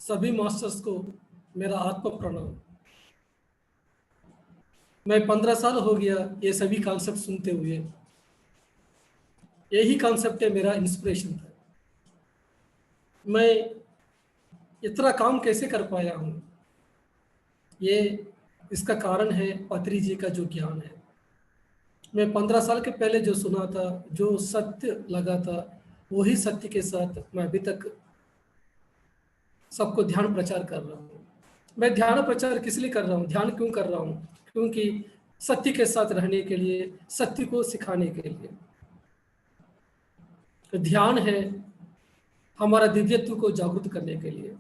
सभी मास्टर्स को मेरा आत्म प्रणाम। मैं 15 साल हो गया ये सभी कॉन्सेप्ट सुनते हुए। यही कॉन्सेप्ट है मेरा इंस्पिरेशन था। मैं इतना काम कैसे कर पाया हूँ, ये इसका कारण है पत्री जी का जो ज्ञान है। मैं 15 साल के पहले जो सुना था, जो सत्य लगा था, वही सत्य के साथ मैं अभी तक सबको ध्यान प्रचार कर रहा हूँ। मैं ध्यान प्रचार किस लिए कर रहा हूँ, ध्यान क्यों कर रहा हूँ? क्योंकि सत्य के साथ रहने के लिए, सत्य को सिखाने के लिए। तो ध्यान है हमारा दिव्यत्व को जागृत करने के लिए,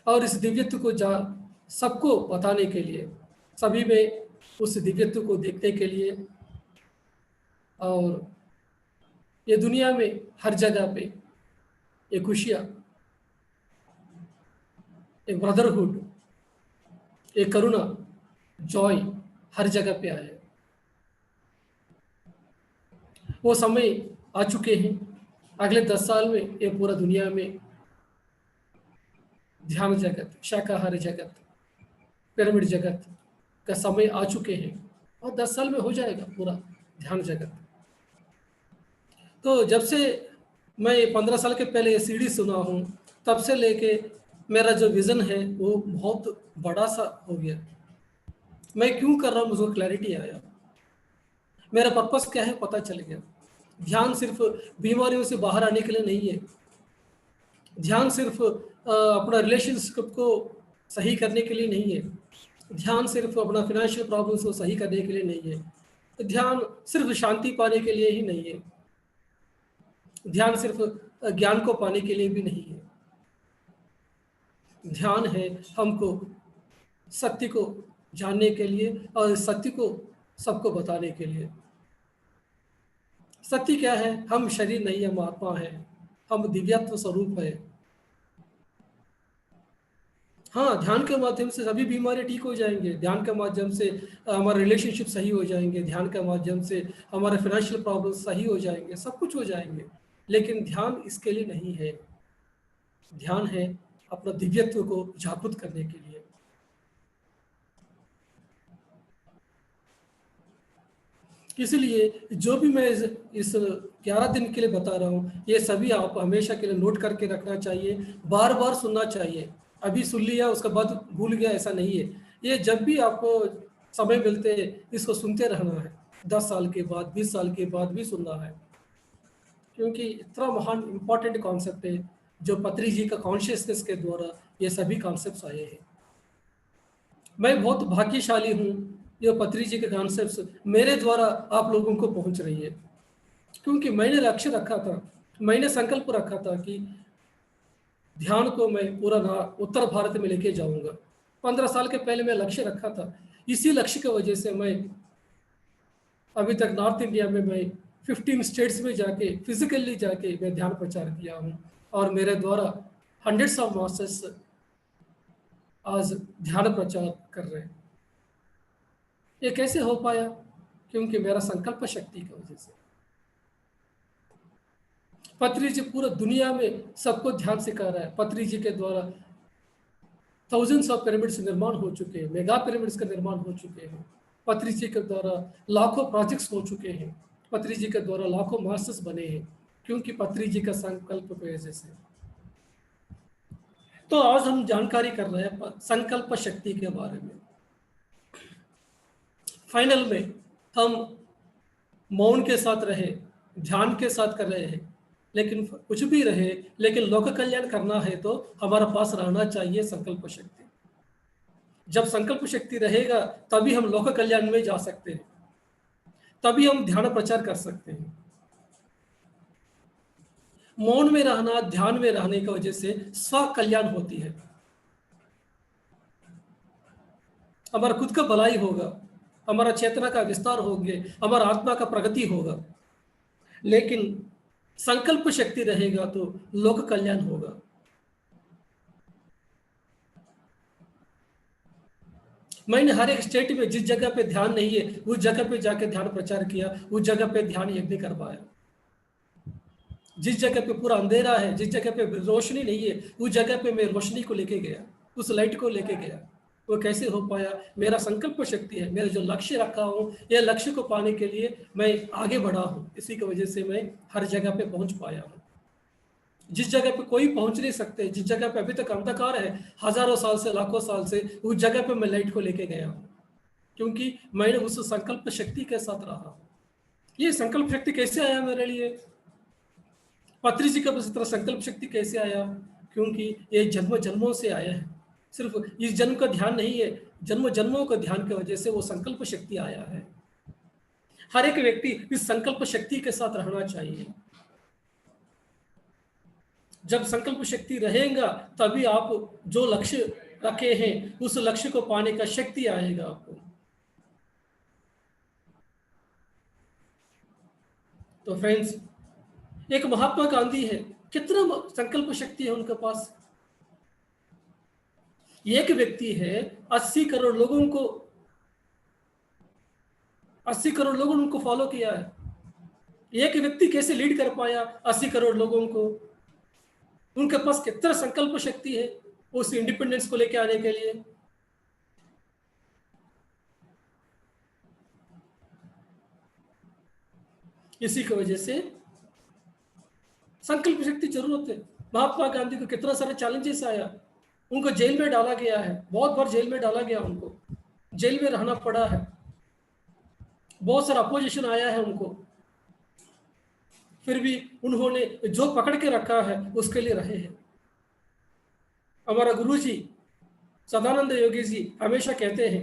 और इस दिव्यत्व को सबको बताने के लिए, सभी में उस दिव्यत्व को देखने के लिए, और ये दुनिया में हर जगह पे एक खुशियाँ, एक ब्रदरहुड, एक करुणा, जॉय हर जगह पे आए। वो समय आ चुके हैं। अगले 10 साल में ये पूरा दुनिया में ध्यान जगत, शाकाहारी जगत, पिरामिड जगत का समय आ चुके हैं, और 10 साल में हो जाएगा पूरा ध्यान जगत। तो जब से मैं 15 साल के पहले ये सीढ़ी सुना हूँ, तब से लेके मेरा जो विज़न है वो बहुत बड़ा सा हो गया। मैं क्यों कर रहा हूँ मुझको क्लैरिटी आया, मेरा पर्पस क्या है पता चल गया। ध्यान सिर्फ बीमारियों से बाहर आने के लिए नहीं है। ध्यान सिर्फ अपना रिलेशनशिप को सही करने के लिए नहीं है। ध्यान सिर्फ अपना फिनेंशियल प्रॉब्लम्स को सही करने के लिए नहीं है। ध्यान सिर्फ शांति पाने के लिए ही नहीं है। ध्यान सिर्फ ज्ञान को पाने के लिए भी नहीं है। ध्यान है हमको सत्य को जानने के लिए और सत्य को सबको बताने के लिए। सत्य क्या है? हम शरीर नहीं, हम आत्मा है, हम दिव्यत्व स्वरूप है। हाँ, ध्यान के माध्यम से सभी बीमारियां ठीक हो जाएंगे। ध्यान के माध्यम से हमारे रिलेशनशिप सही हो जाएंगे। ध्यान के माध्यम से हमारे फाइनेंशियल प्रॉब्लम सही हो जाएंगे, सब कुछ हो जाएंगे। लेकिन ध्यान इसके लिए नहीं है। ध्यान है अपना दिव्यत्व को जागृत करने के लिए। इसलिए जो भी मैं इस 11 दिन के लिए बता रहा हूँ, ये सभी आप हमेशा के लिए नोट करके रखना चाहिए, बार बार सुनना चाहिए। अभी सुन लिया उसके बाद भूल गया, ऐसा नहीं है। ये जब भी आपको समय मिलते हैं इसको सुनते रहना है। 10 साल के बाद, 20 साल के बाद भी सुनना है, क्योंकि इतना महान इम्पॉर्टेंट कॉन्सेप्ट है जो पत्री जी का कॉन्शियसनेस के द्वारा ये सभी कॉन्सेप्ट्स आए हैं। मैं बहुत भाग्यशाली हूँ, ये पत्री जी के कॉन्सेप्ट्स मेरे द्वारा आप लोगों को पहुँच रही है, क्योंकि मैंने लक्ष्य रखा था, मैंने संकल्प रखा था कि ध्यान को मैं पूरा उत्तर भारत में लेके जाऊंगा। 15 साल के पहले मैं लक्ष्य रखा था। इसी लक्ष्य की वजह से मैं अभी तक नॉर्थ इंडिया में मैं 15 स्टेट्स में जाके फिजिकली जाके मैं ध्यान प्रचार किया हूँ, और मेरे द्वारा हंड्रेड्स ऑफ मास्टर्स आज ध्यान प्रचार कर रहे हैं। ये कैसे हो पाया? क्योंकि मेरा संकल्प शक्ति की वजह से। पत्री जी पूरा दुनिया में सबको ध्यान सिखा रहा है। पत्री जी के द्वारा थाउजेंड्स ऑफ पिरामिड्स निर्माण हो चुके हैं, मेगा पिरामिड्स का निर्माण हो चुके हैं। पत्री जी के द्वारा लाखों प्रोजेक्ट्स हो चुके हैं। पत्री जी के द्वारा लाखों मास्टर्स बने हैं, क्योंकि पत्री जी का संकल्प की वजह से। तो आज हम जानकारी कर रहे हैं संकल्प शक्ति के बारे में। फाइनल में हम मौन के साथ रहे, ध्यान के साथ कर रहे हैं, लेकिन कुछ भी रहे, लेकिन लोक कल्याण करना है तो हमारे पास रहना चाहिए संकल्प शक्ति। जब संकल्प शक्ति रहेगा तभी हम लोक कल्याण में जा सकते हैं, तभी हम ध्यान प्रचार कर सकते हैं। मौन में रहना, ध्यान में रहने की वजह से स्व कल्याण होती है। हमारा खुद का भलाई होगा, हमारा चेतना का विस्तार होंगे, हमारा आत्मा का प्रगति होगा। लेकिन संकल्प शक्ति रहेगा तो लोक कल्याण होगा। मैंने हर एक स्टेट में जिस जगह पे ध्यान नहीं है उस जगह पे जाके ध्यान प्रचार किया, उस जगह पे ध्यान यज्ञ करवाया। जिस जगह पे पूरा अंधेरा है, जिस जगह पे रोशनी नहीं है, उस जगह पे मैं रोशनी को लेके गया, उस लाइट को लेके गया। वो कैसे हो पाया? मेरा संकल्प शक्ति है, मेरा जो लक्ष्य रखा हूँ, ये लक्ष्य को पाने के लिए मैं आगे बढ़ा हूँ, इसी की वजह से मैं हर जगह पे पहुंच पाया हूँ। जिस जगह पे कोई पहुंच नहीं सकते, जिस जगह पे अभी तक अंधकार है हजारों साल से, लाखों साल से, उस जगह पे मैं लाइट को लेके गया हूँ, क्योंकि मैंने उस संकल्प शक्ति के साथ रहा। ये संकल्प शक्ति कैसे आया मेरे लिए? पत्री जी का तरह संकल्प शक्ति कैसे आया? क्योंकि ये जन्म जन्मों से आया है, सिर्फ इस जन्म का ध्यान नहीं है, जन्म जन्मों का ध्यान की वजह से वो संकल्प शक्ति आया है। हर एक व्यक्ति इस संकल्प शक्ति के साथ रहना चाहिए। जब संकल्प शक्ति रहेगा तभी आप जो लक्ष्य रखे हैं उस लक्ष्य को पाने का शक्ति आएगा आपको। तो फ्रेंड्स, एक महात्मा गांधी है, कितना संकल्प शक्ति है उनके पास। एक व्यक्ति है, 80 करोड़ लोगों को 80 करोड़ लोगों ने उनको फॉलो किया है। एक व्यक्ति कैसे लीड कर पाया 80 करोड़ लोगों को? उनके पास कितना संकल्प शक्ति है उस इंडिपेंडेंस को लेकर आने के लिए। इसी की वजह से संकल्प शक्ति जरूरत है। महात्मा गांधी को कितना सारे चैलेंजेस आया, उनको जेल में डाला गया है, बहुत बार जेल में डाला गया, उनको जेल में रहना पड़ा है, बहुत सारा अपोजिशन आया है उनको, फिर भी उन्होंने जो पकड़ के रखा है उसके लिए रहे हैं। हमारा गुरु जी सदानंद योगी जी हमेशा कहते हैं,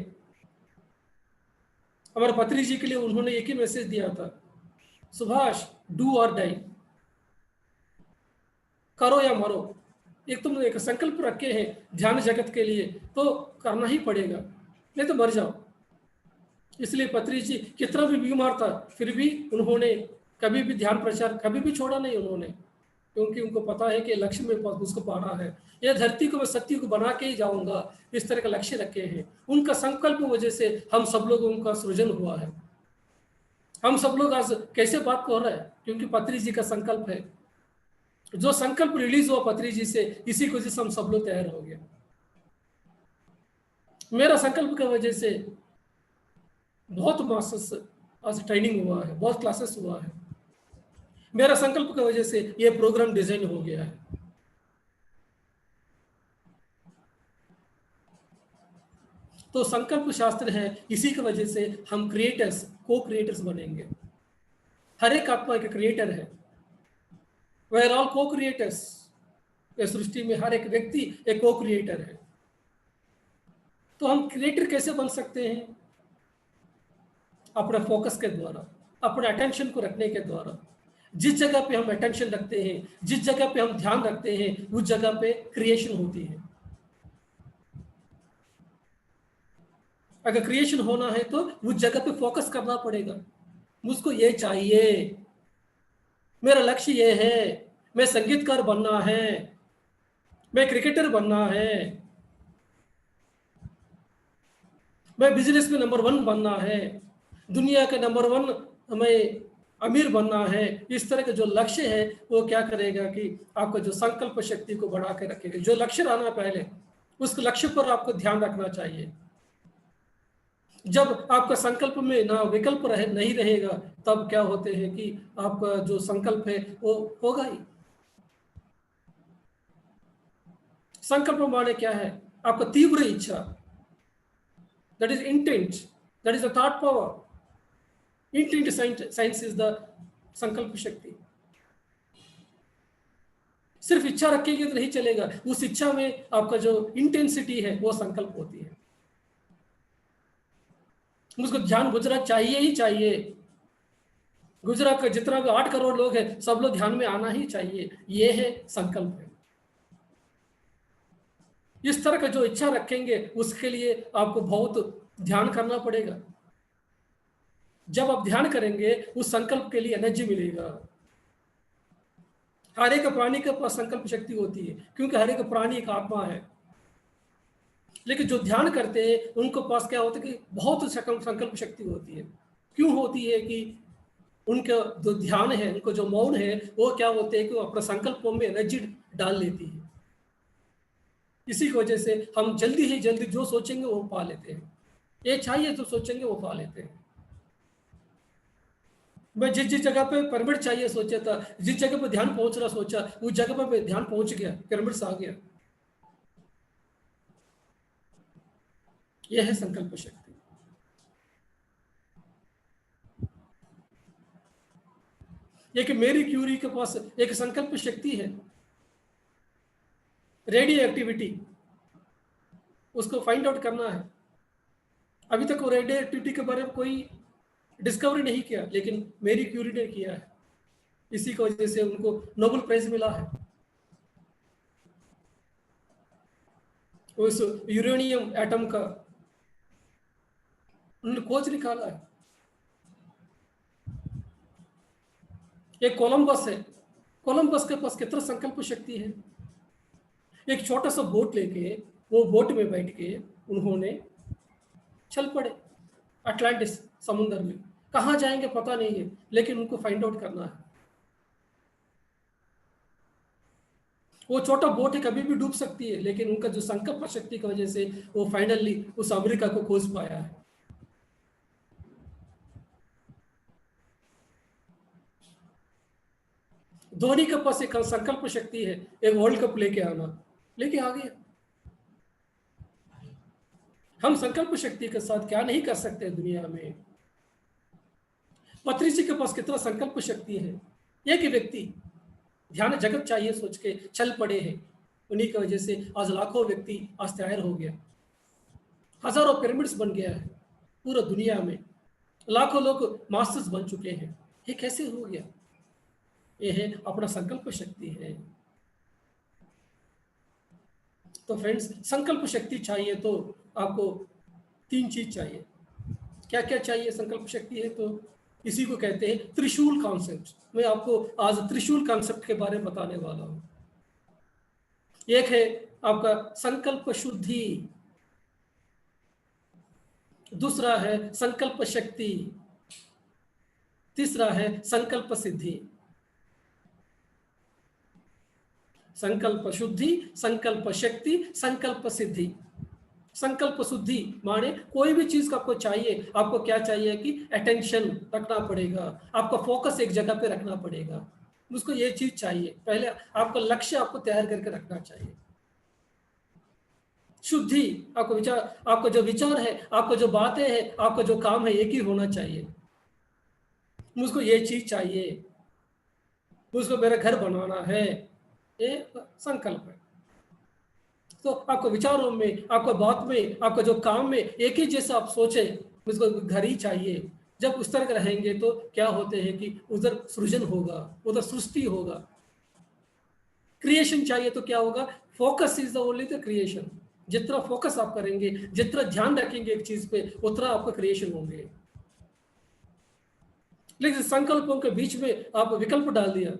हमारे पत्री जी के लिए उन्होंने एक ही मैसेज दिया था, सुभाष डू और डाई, करो या मरो। एक तुम एक संकल्प रखे हैं ध्यान जगत के लिए तो करना ही पड़ेगा, नहीं तो मर जाओ। इसलिए पत्री जी कितना भी बीमार था फिर भी उन्होंने कभी भी ध्यान प्रचार कभी भी छोड़ा नहीं उन्होंने, क्योंकि उनको पता है कि लक्ष्य में उसको पाना है, यह धरती को मैं सत्य को बना के ही जाऊंगा, इस तरह का लक्ष्य रखे हैं। उनका संकल्प वजह से हम सब लोगों का सृजन हुआ है। हम सब लोग आज कैसे बात कर रहे हैं? क्योंकि पत्री जी का संकल्प है। जो संकल्प रिलीज हुआ पत्री जी से, इसी की वजह से हम सब लोग तैयार हो गए। मेरा संकल्प की वजह से बहुत मास्टर्स आज ट्रेनिंग हुआ है, बहुत क्लासेस हुआ है। मेरा संकल्प की वजह से ये प्रोग्राम डिजाइन हो गया है। तो संकल्प शास्त्र है, इसी की वजह से हम क्रिएटर्स, को क्रिएटर्स बनेंगे। हर एक आत्मा एक क्रिएटर है, वे आर ऑल को क्रिएटर्स। इस सृष्टि में हर एक व्यक्ति एक को क्रिएटर है। तो हम क्रिएटर कैसे बन सकते हैं? अपने फोकस के द्वारा, अपने अटेंशन को रखने के द्वारा। जिस जगह पे हम अटेंशन रखते हैं, जिस जगह पे हम ध्यान रखते हैं, उस जगह पे क्रिएशन होती है। अगर क्रिएशन होना है तो उस जगह पे फोकस करना पड़ेगा। मुझको ये चाहिए, मेरा लक्ष्य ये है, मैं संगीतकार बनना है, मैं क्रिकेटर बनना है, मैं बिजनेस में नंबर 1 बनना है, दुनिया के नंबर 1 हमें अमीर बनना है। इस तरह का जो लक्ष्य है वो क्या करेगा कि आपका जो संकल्प शक्ति को बढ़ा के रखेगा। जो लक्ष्य रहना पहले, उस लक्ष्य पर आपको ध्यान रखना चाहिए। जब आपका संकल्प में ना विकल्प नहीं रहेगा, तब क्या होते हैं कि आपका जो संकल्प है वो होगा ही। संकल्प माने क्या है? आपका तीव्र इच्छा, that is intent, that is the thought power. Intent science is the संकल्प शक्ति। सिर्फ इच्छा रखेंगे तो नहीं चलेगा, उस इच्छा में आपका जो इंटेंसिटी है वो संकल्प होती है। मुझको ध्यान गुजरात चाहिए ही चाहिए। गुजरात का जितना भी 8 करोड़ लोग हैं, सब लोग ध्यान में आना ही चाहिए, ये है संकल्प है। इस तरह का जो इच्छा रखेंगे उसके लिए आपको बहुत ध्यान करना पड़ेगा। जब आप ध्यान करेंगे उस संकल्प के लिए एनर्जी मिलेगा। हर एक प्राणी के पास संकल्प शक्ति होती है, क्योंकि हर एक प्राणी एक आत्मा है। लेकिन जो ध्यान करते हैं उनको पास क्या होता है कि बहुत संकल्प शक्ति होती है। क्यों होती है कि उनका जो ध्यान है, उनको जो मौन है, वो क्या होते हैं कि वो अपना संकल्पों में एनर्जी डाल लेती है। इसी की वजह से हम जल्दी ही जल्दी जो सोचेंगे वो पा लेते हैं। ये चाहिए जो सोचेंगे वो पा लेते हैं। मैं जिस जिस जगह पे पिरामिड चाहिए सोचा था, जिस जगह पे ध्यान पहुंचना सोचा, उस जगह पे ध्यान पहुंच गया, पिरामिड्स आ गया। यह है संकल्प शक्ति। एक मेरी क्यूरी के पास एक संकल्प शक्ति है, रेडियो एक्टिविटी, उसको फाइंड आउट करना है। अभी तक वो रेडियो एक्टिविटी के बारे में कोई डिस्कवरी नहीं किया, लेकिन मेरी क्यूरी ने किया है। इसी की वजह से उनको नोबेल प्राइज मिला है। उस यूरेनियम एटम का उन्होंने खोज निकाला है। एक कोलंबस है, कोलंबस के पास कितना संकल्प शक्ति है। एक छोटा सा बोट लेके वो बोट में बैठ के उन्होंने चल पड़े अटलांटिस समुद्र में। कहाँ जाएंगे पता नहीं है, लेकिन उनको फाइंड आउट करना है। वो छोटा बोट है, कभी भी डूब सकती है, लेकिन उनका जो संकल्प शक्ति की वजह से वो फाइनली उस अमेरिका को खोज पाया है। धोनी के पास एक संकल्प शक्ति है, एक वर्ल्ड कप लेके आना, लेके आ गया। हम संकल्प शक्ति के साथ क्या नहीं कर सकते दुनिया में। पत्री जी के पास कितना संकल्प शक्ति है। एक ही व्यक्ति ध्यान जगत चाहिए सोच के चल पड़े हैं, उन्हीं की वजह से आज लाखों व्यक्ति आज तैयार हो गया, हजारों पिरामिड्स बन गया है पूरा दुनिया में, लाखों लोग मास्टर्स बन चुके हैं। ये कैसे हो गया? ये है अपना संकल्प शक्ति है। तो फ्रेंड्स, संकल्प शक्ति चाहिए तो आपको 3 चीज चाहिए। क्या क्या चाहिए संकल्प शक्ति है? तो इसी को कहते हैं त्रिशूल कॉन्सेप्ट। मैं आपको आज त्रिशूल कॉन्सेप्ट के बारे में बताने वाला हूं। एक है आपका संकल्प शुद्धि, दूसरा है संकल्प शक्ति, तीसरा है संकल्प सिद्धि। संकल्प शुद्धि, संकल्प शक्ति, संकल्प सिद्धि। संकल्प शुद्धि माने कोई भी चीज का आपको चाहिए, आपको क्या चाहिए कि अटेंशन रखना पड़ेगा, आपका फोकस एक जगह पे रखना पड़ेगा। उसको ये चीज चाहिए, पहले आपका लक्ष्य आपको तैयार करके रखना चाहिए। शुद्धि, आपको विचार, आपका जो विचार है, आपको जो बातें हैं, आपका जो काम है, एक ही होना चाहिए। मुझको ये चीज चाहिए, मुझको मेरा घर बनाना है, ये संकल्प है। तो आपको विचारों में, आपको बात में, आपका जो काम में एक ही जैसा आप सोचे, मुझको घर ही चाहिए। जब उस तरह के रहेंगे तो क्या होते हैं कि उधर सृजन होगा, उधर सृष्टि होगा। क्रिएशन चाहिए तो क्या होगा? Focus is the only the creation. जितना फोकस आप करेंगे, जितना ध्यान रखेंगे एक चीज पे, उतना आपका क्रिएशन होंगे। लेकिन संकल्पों के बीच में आप विकल्प डाल दिया,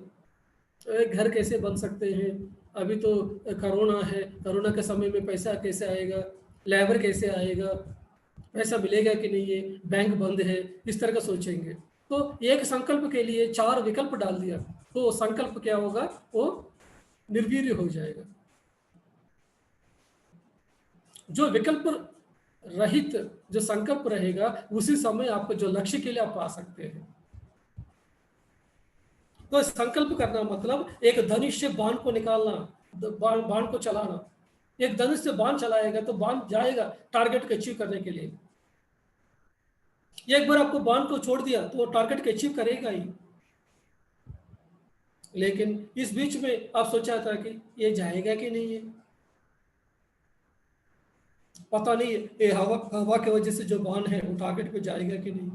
घर कैसे बन सकते हैं, अभी तो कोरोना है, कोरोना के समय में पैसा कैसे आएगा, लेबर कैसे आएगा, पैसा मिलेगा कि नहीं, है बैंक बंद है, इस तरह का सोचेंगे। तो एक संकल्प के लिए 4 विकल्प डाल दिया तो संकल्प क्या होगा? वो निर्वीर्य हो जाएगा। जो विकल्प रहित जो संकल्प रहेगा, उसी समय आपको जो लक्ष्य के लिए आप पा सकते हैं। तो संकल्प करना मतलब एक धनुष से बाण को निकालना, बाण को चलाना। एक धनुष से बाण चलाएगा तो बाण जाएगा टारगेट को अचीव करने के लिए। एक बार आपको बाण को छोड़ दिया तो वो टारगेट को अचीव करेगा ही। लेकिन इस बीच में आप सोचा था कि ये जाएगा कि नहीं है, पता नहीं ये हवा की वजह से जो बाण है वो टारगेट पे जाएगा कि नहीं,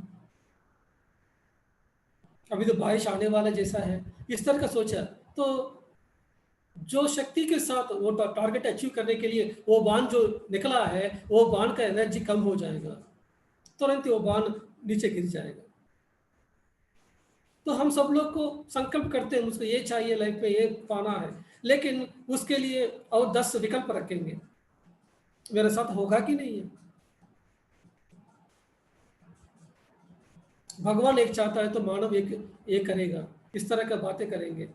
अभी तो बारिश आने वाला जैसा है, इस तरह का सोचा। तो जो शक्ति के साथ वो टारगेट अचीव करने के लिए वो बाण जो निकला है, वो बाण का एनर्जी कम हो जाएगा, तुरंत वो बाण नीचे गिर जाएगा। तो हम सब लोग को संकल्प करते हैं, मुझको ये चाहिए लाइफ में, ये पाना है, लेकिन उसके लिए और 10 विकल्प रखेंगे, मेरे साथ होगा कि नहीं है। भगवान एक चाहता है तो मानव एक करेगा, इस तरह की बातें करेंगे।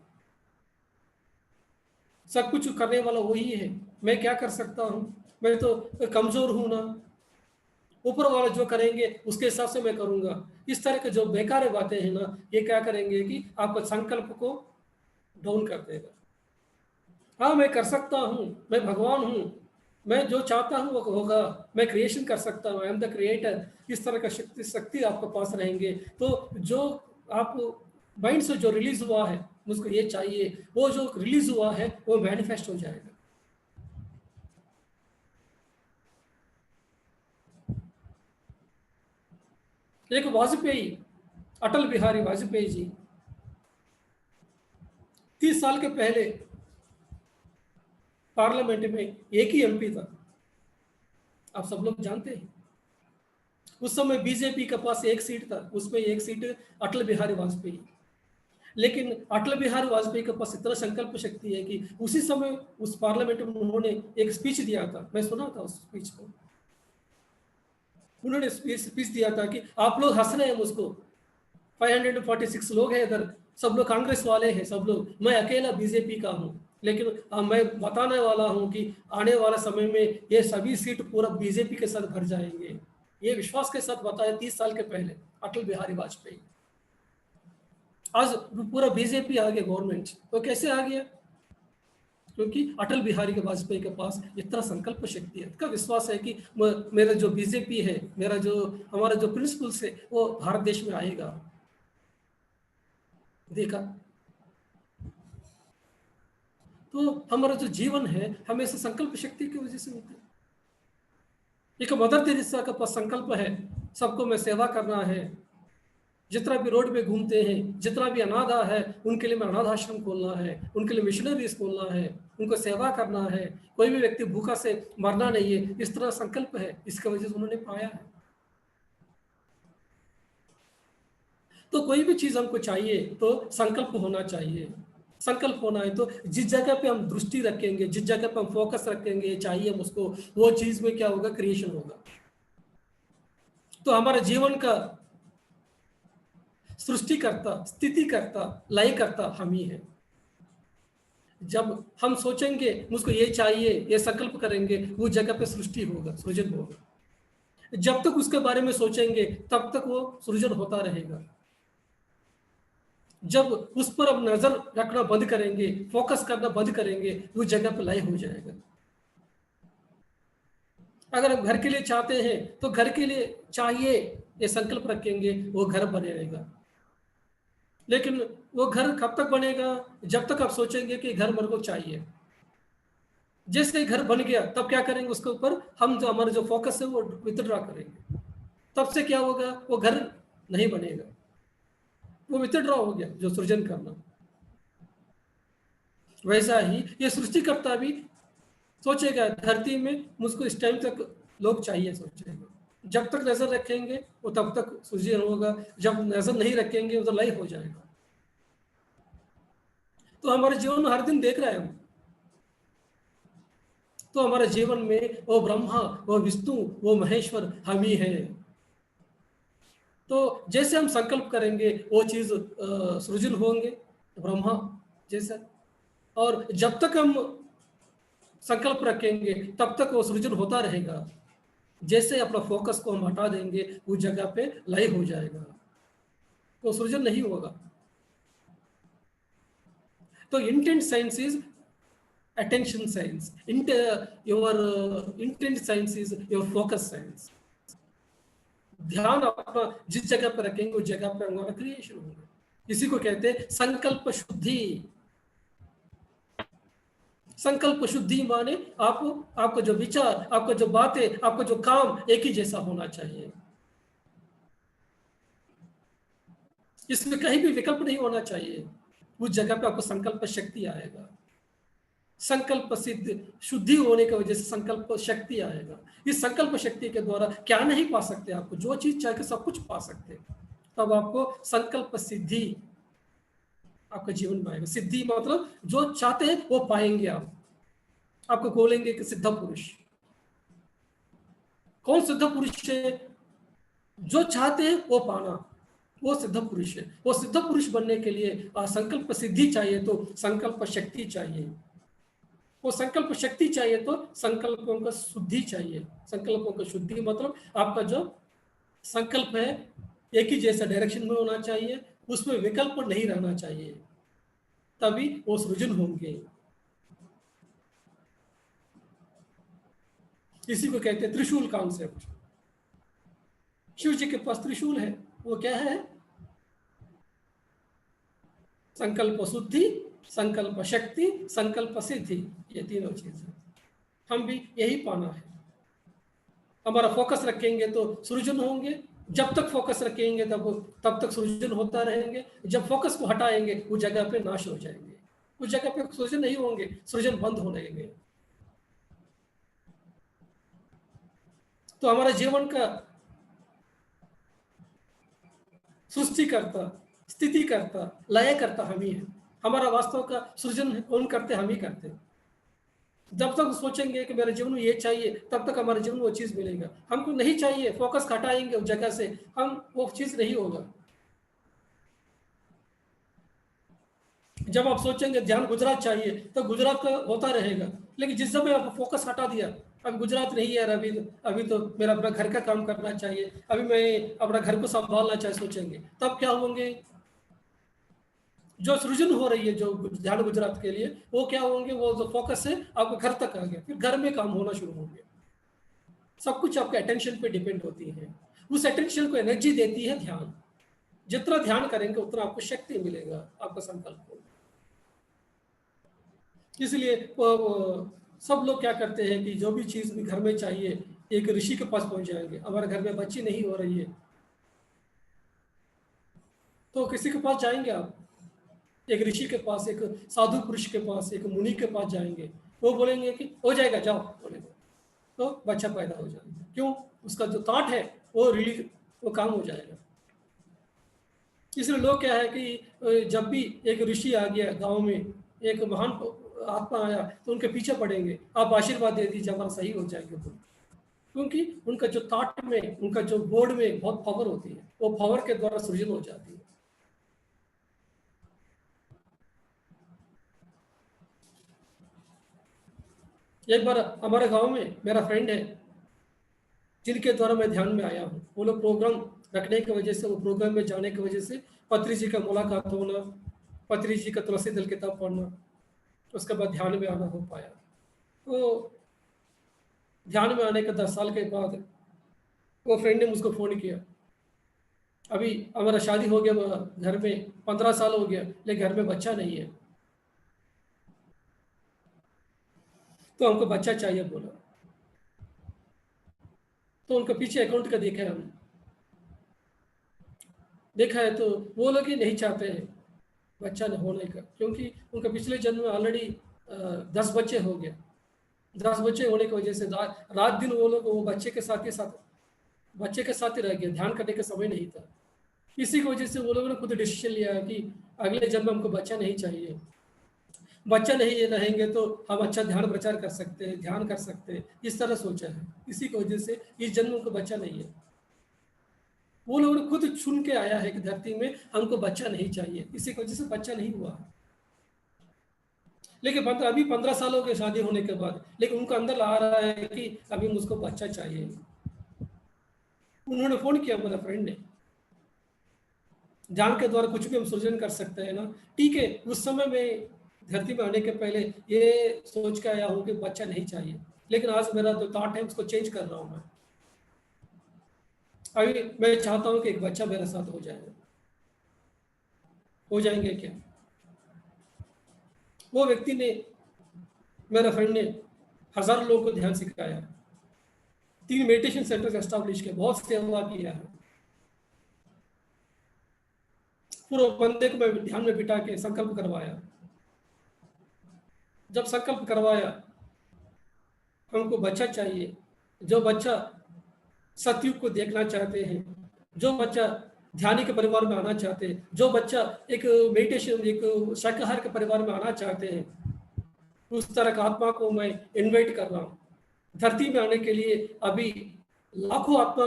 सब कुछ करने वाला वही है, मैं क्या कर सकता हूँ, मैं तो कमजोर हूं ना, ऊपर वाला जो करेंगे उसके हिसाब से मैं करूंगा। इस तरह के जो बेकार बातें हैं ना, ये क्या करेंगे कि आपका संकल्प को डाउन कर देगा। हाँ, मैं कर सकता हूँ, मैं भगवान हूँ, मैं जो चाहता हूँ वो होगा, मैं क्रिएशन कर सकता हूँ, आई एम द क्रिएटर। इस तरह का शक्ति आपके पास रहेंगे तो जो आप माइंड से जो रिलीज हुआ है, मुझको ये चाहिए, वो जो रिलीज हुआ है वो मैनिफेस्ट हो जाएगा। एक वाजपेयी, अटल बिहारी वाजपेयी जी 30 साल के पहले पार्लियामेंट में एक ही एमपी था, आप सब लोग जानते हैं। उस समय बीजेपी के पास एक सीट था, उसमें एक सीट अटल बिहारी वाजपेयी। लेकिन अटल बिहारी वाजपेयी के पास इतना संकल्प शक्ति है कि उसी समय उस पार्लियामेंट में उन्होंने एक स्पीच दिया था, मैं सुना था उस स्पीच को। उन्होंने स्पीच दिया था कि आप लोग हंस रहे हैं मुझको, 546 लोग हैं इधर, सब लोग कांग्रेस वाले हैं, सब लोग, मैं अकेला बीजेपी का हूँ, लेकिन मैं बताने वाला हूँ कि आने वाला समय में ये सभी सीट पूरा बीजेपी के साथ भर जाएंगे। ये विश्वास के साथ बताया 30 साल के पहले अटल बिहारी वाजपेयी। आज पूरा बीजेपी आ गया गवर्नमेंट, तो कैसे आ गया? क्योंकि अटल बिहारी के वाजपेयी के पास इतना संकल्प शक्ति है, इतना विश्वास है कि मेरा जो बीजेपी है, मेरा जो हमारा जो प्रिंसिपल्स है वो भारत देश में आएगा। देखा, तो हमारा जो जीवन है हमेशा संकल्प शक्ति की वजह से होता है। एक मदर तेरेसा का पास संकल्प है, सबको मैं सेवा करना है, जितना भी रोड पे घूमते हैं, जितना भी अनाथा है उनके लिए मैं अनाथ आश्रम खोलना है, उनके लिए मिशनरीज खोलना है, उनको सेवा करना है, कोई भी व्यक्ति भूखा से मरना नहीं है, इस तरह संकल्प है, इसकी वजह से उन्होंने पाया है। तो कोई भी चीज हमको चाहिए तो संकल्प होना चाहिए। संकल्प होना है तो जिस जगह पे हम दृष्टि रखेंगे, जिस जगह पे हम फोकस रखेंगे, चाहिए मुझको, वो चीज में क्या होगा, क्रिएशन होगा। तो हमारे जीवन का सृष्टिकर्ता, स्थिति करता, लय करता हम ही है। जब हम सोचेंगे मुझको ये चाहिए, ये संकल्प करेंगे, वो जगह पे सृष्टि होगा, सृजन होगा। जब तक उसके बारे में सोचेंगे तब तक वो सृजन होता रहेगा। जब उस पर अब नजर रखना बंद करेंगे, फोकस करना बंद करेंगे, वो जगह पे लय हो जाएगा। अगर हम घर के लिए चाहते हैं तो घर के लिए चाहिए ये संकल्प रखेंगे, वो घर बनेगा। लेकिन वो घर कब तक बनेगा? जब तक आप सोचेंगे कि घर मेरे को चाहिए। जैसे ही घर बन गया तब क्या करेंगे, उसके ऊपर हम जो हमारा जो फोकस है वो विथड्रॉ करेंगे, तब से क्या होगा, वो घर नहीं बनेगा, वो विथड्रॉ हो गया जो सृजन करना। वैसा ही ये सृष्टिकर्ता भी सोचेगा धरती में मुझको इस टाइम तक लोग चाहिए, सोचेगा। जब तक नजर रखेंगे वो तब तक सृजन होगा, जब नजर नहीं रखेंगे वो तो लय हो जाएगा। तो हमारे जीवन में हर दिन देख रहे हैं हम, तो हमारे जीवन में वो ब्रह्मा, वो विष्णु, वो महेश्वर हम ही है। तो जैसे हम संकल्प करेंगे वो चीज सृजन होंगे, ब्रह्मा जैसा। और जब तक हम संकल्प रखेंगे तब तक वो सृजन होता रहेगा। जैसे अपना फोकस को हम हटा देंगे उस जगह पे लय हो जाएगा, तो सृजन नहीं होगा। तो intent science is attention science, your intent science is your focus science। ध्यान अपना जिस जगह पर रखेंगे उस जगह पर हमारा क्रिएशन होगा। इसी को कहते हैं संकल्प शुद्धि। संकल्प शुद्धि माने आपका जो विचार, आपका जो बातें, आपका जो काम एक ही जैसा होना चाहिए। इसमें कहीं भी विकल्प नहीं होना चाहिए। उस जगह पे आपको संकल्प शक्ति आएगा। संकल्प सिद्ध शुद्धि होने की वजह से संकल्प शक्ति आएगा। इस संकल्प शक्ति के द्वारा क्या नहीं पा सकते, आपको जो चीज चाहे सब कुछ पा सकते हैं। तब आपको संकल्प सिद्धि आपके जीवन में आएगा। सिद्धि मतलब जो चाहते हैं वो पाएंगे आप। आपको बोलेंगे कि सिद्ध पुरुष। कौन सिद्ध पुरुष है? जो चाहते हैं वो पाना, वो सिद्ध पुरुष है। वो सिद्ध पुरुष बनने के लिए संकल्प सिद्धि चाहिए तो संकल्प शक्ति चाहिए। वो संकल्प शक्ति चाहिए तो संकल्पों का शुद्धि चाहिए। संकल्पों का शुद्धि मतलब आपका जो संकल्प है एक ही जैसा डायरेक्शन में होना चाहिए, उसमें विकल्प नहीं रहना चाहिए, तभी वो सृजन होंगे। इसी को कहते हैं त्रिशूल कॉन्सेप्ट। शिव जी के पास त्रिशूल है, वो क्या है? संकल्प शुद्धि, संकल्प शक्ति, संकल्प सिद्धि, ये तीनों चीजें हम भी यही पाना है। हमारा फोकस रखेंगे तो सृजन होंगे, जब तक फोकस रखेंगे तब तक सृजन होता रहेंगे। जब फोकस को हटाएंगे उस जगह पे नाश हो जाएंगे, उस जगह पे सृजन नहीं होंगे, सृजन बंद हो जाएंगे। तो हमारा जीवन का सृष्टिकर्ता, स्थिति करता, लय करता हम ही है। हमारा वास्तव का सृजन कौन करते? हम ही करते। जब तक सोचेंगे कि मेरे जीवन में ये चाहिए, तब तक हमारे जीवन में वो चीज मिलेगा। हमको नहीं चाहिए, फोकस हटाएंगे उस जगह से, हम वो चीज नहीं होगा। जब आप सोचेंगे ध्यान गुजरात चाहिए, तो गुजरात का होता रहेगा। लेकिन जिस समय आप फोकस हटा दिया, अब गुजरात नहीं है, अभी तो मेरा अपना घर का काम करना चाहिए, अभी मैं अपना घर को संभालना चाहिए, सोचेंगे तब क्या होंगे? जो सृजन हो रही है जो ध्यान गुजरात के लिए, वो क्या होंगे? वो जो फोकस है आपके घर तक आ गया, फिर घर में काम होना शुरू होंगे। सब कुछ आपके अटेंशन पे डिपेंड होती है। उस अटेंशन को एनर्जी देती है ध्यान। जितना ध्यान करेंगे उतना आपको शक्ति मिलेगा, आपका संकल्प को। इसलिए सब लोग क्या करते हैं कि जो भी चीज भी घर में चाहिए, एक ऋषि के पास पहुंच जाएंगे। हमारे घर में बच्ची नहीं हो रही है, तो किसी के पास जाएंगे आप? एक ऋषि के पास, एक साधु पुरुष के पास, एक मुनि के पास जाएंगे। वो बोलेंगे कि हो जाएगा, जाओ, बोलेंगे तो बच्चा पैदा हो जाएगा। क्यों? उसका जो थॉट है वो काम हो जाएगा। इसलिए लोग क्या है कि जब भी एक ऋषि आ गया गांव में, एक महान आत्मा आया, तो उनके पीछे पड़ेंगे, आप आशीर्वाद दे दीजिए हमारा सही हो जाएगा। क्योंकि उनका जो थॉट में, उनका जो बोर्ड में बहुत पावर होती है, वो पावर के द्वारा सृजन हो जाती है। एक बार हमारे गांव में मेरा फ्रेंड है, जिनके द्वारा मैं ध्यान में आया हूँ। वो लोग प्रोग्राम रखने की वजह से, वो प्रोग्राम में जाने की वजह से पत्री जी का मुलाकात होना, पत्री जी का तुलसी दल किताब पढ़ना, उसके बाद ध्यान में आना हो पाया। तो ध्यान में आने के 10 साल के बाद वो फ्रेंड ने मुझको फ़ोन किया। अभी हमारा शादी हो गया, घर में 15 साल हो गया, लेकिन घर में बच्चा नहीं है, तो हमको बच्चा चाहिए बोला। तो उनका पीछे अकाउंट का देखा है तो वो लोग ही नहीं चाहते हैं बच्चा होने का, क्योंकि उनका पिछले जन्म में ऑलरेडी 10 बच्चे हो गए। 10 बच्चे होने की वजह से रात दिन वो लोग वो बच्चे के साथ ही रह गए, ध्यान करने का समय नहीं था। इसी की वजह से वो लोगों ने खुद डिसीजन लिया कि अगले जन्म में हमको बच्चा नहीं चाहिए। बच्चा नहीं रहेंगे तो हम अच्छा ध्यान प्रचार कर सकते हैं, ध्यान कर सकते हैं, इस तरह सोचा है। इसी की वजह से इस जन्म में उनको बच्चा नहीं है। वो लोगों ने खुद चुन के आया है कि धरती में हमको बच्चा नहीं चाहिए, इसी की वजह से बच्चा नहीं हुआ। लेकिन अभी 15 सालों के शादी होने के बाद, लेकिन उनका अंदर आ रहा है कि अभी मुझको बच्चा चाहिए। उन्होंने फोन किया, मेरा फ्रेंड ने, ध्यान के द्वारा कुछ भी हम सृजन कर सकते हैं ना। ठीक है, उस समय में धरती में आने के पहले ये सोच के आया हूँ कि बच्चा नहीं चाहिए, लेकिन आज मेरा जो थॉट है उसको चेंज कर रहा हूँ मैं। अभी मैं चाहता हूँ कि एक बच्चा मेरे साथ हो जाए। हो जाएंगे क्या? वो व्यक्ति ने, मेरा फ्रेंड ने हजारों लोगों को ध्यान सिखाया, 3 मेडिटेशन सेंटर्स एस्टैब्लिश किए, बहुत सेवा किया है। पूरे बंदे को मैं ध्यान में बिठा के संकल्प करवाया। जब संकल्प करवाया, हमको बच्चा चाहिए, जो बच्चा सतयुग को देखना चाहते हैं, जो बच्चा ध्यानी के परिवार में आना चाहते हैं, जो बच्चा एक मेडिटेशन, एक शाकाहार के परिवार में आना चाहते हैं, उस तरह का आत्मा को मैं इनवाइट कर रहा हूँ धरती में आने के लिए। अभी लाखों आत्मा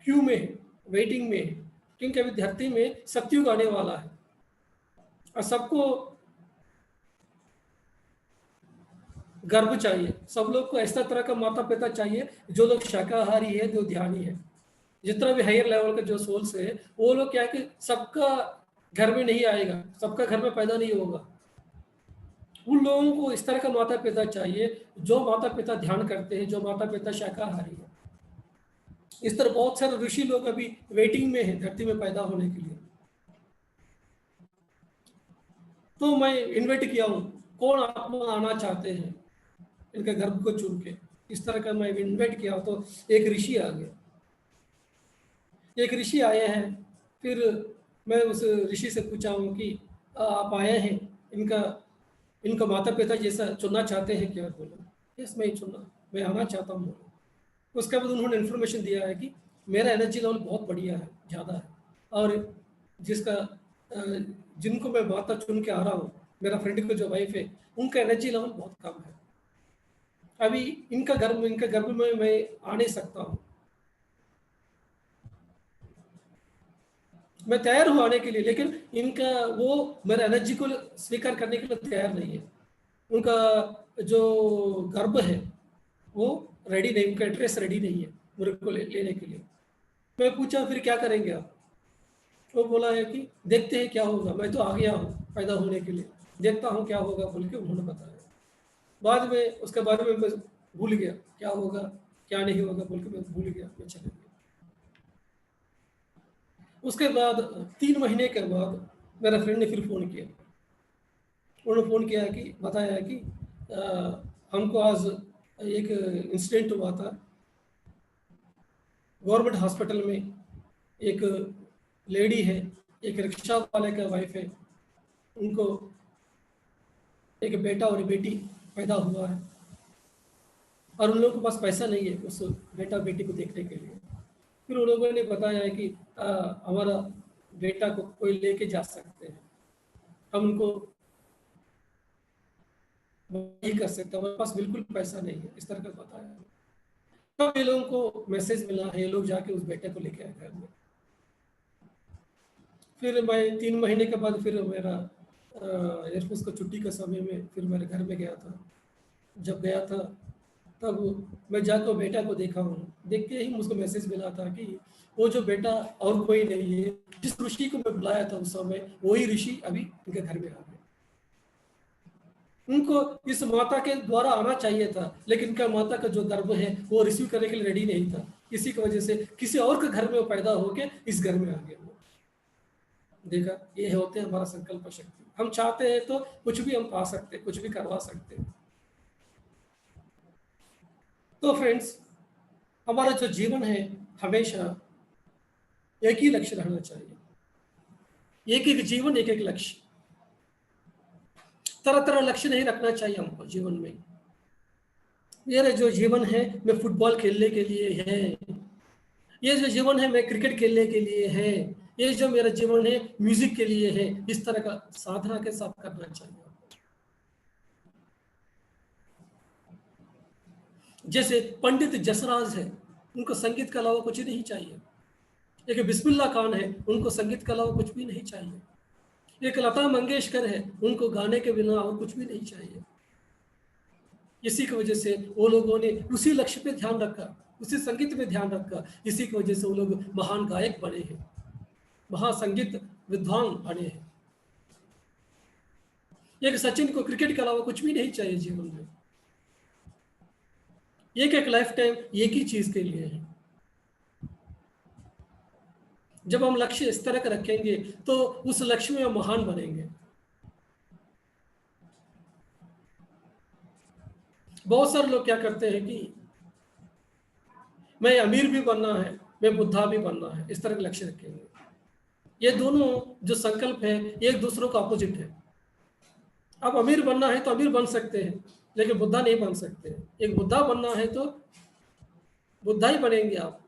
क्यू में, वेटिंग में, क्योंकि अभी धरती में सतयुग आने वाला है और सबको गर्भ चाहिए। सब लोग को ऐसा तरह का माता पिता चाहिए जो लोग शाकाहारी है, जो ध्यानी है। जितना भी हायर लेवल का जो सोल्स है वो लोग क्या है कि सबका घर में नहीं आएगा, सबका घर में पैदा नहीं होगा। उन लोगों को इस तरह का माता पिता चाहिए जो माता पिता ध्यान करते हैं, जो माता पिता शाकाहारी है। इस तरह बहुत सारे ऋषि लोग अभी वेटिंग में हैं धरती में पैदा होने के लिए। तो मैं इन्वाइट किया हूँ, कौन आत्मा आना चाहते हैं इनके गर्भ को चुन के। इस तरह का मैं इन्वाइट किया तो एक ऋषि आ गया, एक ऋषि आए हैं। फिर मैं उस ऋषि से पूछा हूँ कि आप आए हैं, इनका इनका माता पिता जैसा चुनना चाहते हैं क्या? बोला यस, मैं चुनना, मैं आना चाहता हूँ। उसके बाद उन्होंने इन्फॉर्मेशन दिया है कि मेरा एनर्जी लेवल बहुत बढ़िया है, ज़्यादा है, और जिसका जिनको मैं माता चुन के आ रहा हूँ, मेरा फ्रेंड का जो वाइफ है, उनका एनर्जी लेवल बहुत कम है। अभी इनका गर्भ में मैं आ नहीं सकता हूँ। मैं तैयार हूँ आने के लिए, लेकिन इनका वो मेरा एनर्जी को स्वीकार करने के लिए तैयार नहीं है। उनका जो गर्भ है वो रेडी नहीं, उनका एड्रेस रेडी नहीं है मेरे को लेने के लिए। मैं पूछा फिर क्या करेंगे आप? वो बोला है कि देखते हैं क्या होगा, मैं तो आ गया हूँ पैदा होने के लिए, देखता हूँ क्या होगा बोल के उन्होंने बताया। बाद में उसके बारे में मैं भूल गया, क्या होगा क्या नहीं होगा बोल के मैं भूल गया, मैं चले गया। उसके बाद 3 महीने के बाद मेरा फ्रेंड ने फिर फ़ोन किया। उन्होंने फ़ोन किया कि बताया कि हमको आज एक इंसिडेंट हुआ था गवर्नमेंट हॉस्पिटल में। एक लेडी है, एक रिक्शा वाले का वाइफ है, उनको एक बेटा और बेटी पैदा हुआ है, और उन लोगों के पास पैसा नहीं है उस बेटा बेटी को देखने के लिए। फिर उन लोगों ने बताया है कि हमारा बेटा को कोई लेके जा सकते हैं, हम उनको नहीं कर सकते, हमारे पास बिल्कुल पैसा नहीं है, इस तरह का बताया। तब ये लोगों को मैसेज मिला है, ये लोग जाके उस बेटे को लेके आए घर में। फिर मैं 3 महीने के बाद फिर मेरा एयरफोर्स का छुट्टी का समय में फिर मेरे घर में गया था। जब गया था तब मैं जाकर बेटा को देखा हूँ। देखते ही मुझको मैसेज मिला था कि वो जो बेटा और कोई नहीं है, जिस ऋषि को मैं बुलाया था उस समय, वही ऋषि अभी इनके घर में आ गए। उनको इस माता के द्वारा आना चाहिए था, लेकिन इनका माता का जो गर्भ है वो रिसीव करने के लिए रेडी नहीं था। इसी की वजह से किसी और के घर में वो पैदा होके इस घर में आ गया। देखा, ये होते हैं हमारा संकल्प शक्ति। हम चाहते हैं तो कुछ भी हम पा सकते हैं, कुछ भी करवा सकते हैं। तो फ्रेंड्स, हमारा जो जीवन है हमेशा एक ही लक्ष्य रहना चाहिए। एक एक जीवन, एक एक लक्ष्य। तरह तरह लक्ष्य नहीं रखना चाहिए हमको जीवन में। मेरा जो जीवन है मैं फुटबॉल खेलने के लिए है, ये जो जीवन है मैं क्रिकेट खेलने के लिए है, ये जो मेरा जीवन है म्यूजिक के लिए है। इस तरह का साधना के साथ करना चाहिए। जैसे पंडित जसराज है, उनको संगीत के अलावा कुछ नहीं चाहिए। एक बिस्मिल्लाह खान है, उनको संगीत के अलावा कुछ भी नहीं चाहिए। एक लता मंगेशकर है, उनको गाने के बिना और कुछ भी नहीं चाहिए। इसी की वजह से वो लोगों ने उसी लक्ष्य पे ध्यान रखा, उसी संगीत पे ध्यान रखा। इसी की वजह से वो लोग महान गायक बने हैं, महासंगीत विद्वान बने हैं। एक सचिन को क्रिकेट के अलावा कुछ भी नहीं चाहिए जीवन में। एक एक लाइफ टाइम एक ही चीज के लिए है। जब हम लक्ष्य इस तरह का रखेंगे तो उस लक्ष्य में हम महान बनेंगे। बहुत सारे लोग क्या करते हैं कि मैं अमीर भी बनना है, मैं बुद्धा भी बनना है, इस तरह के लक्ष्य रखेंगे। ये दोनों जो संकल्प है एक दूसरों का अपोजिट है। अब अमीर बनना है तो अमीर बन सकते हैं, लेकिन बुद्धा नहीं बन सकते। एक बुद्धा बनना है तो बुद्धा ही बनेंगे आप।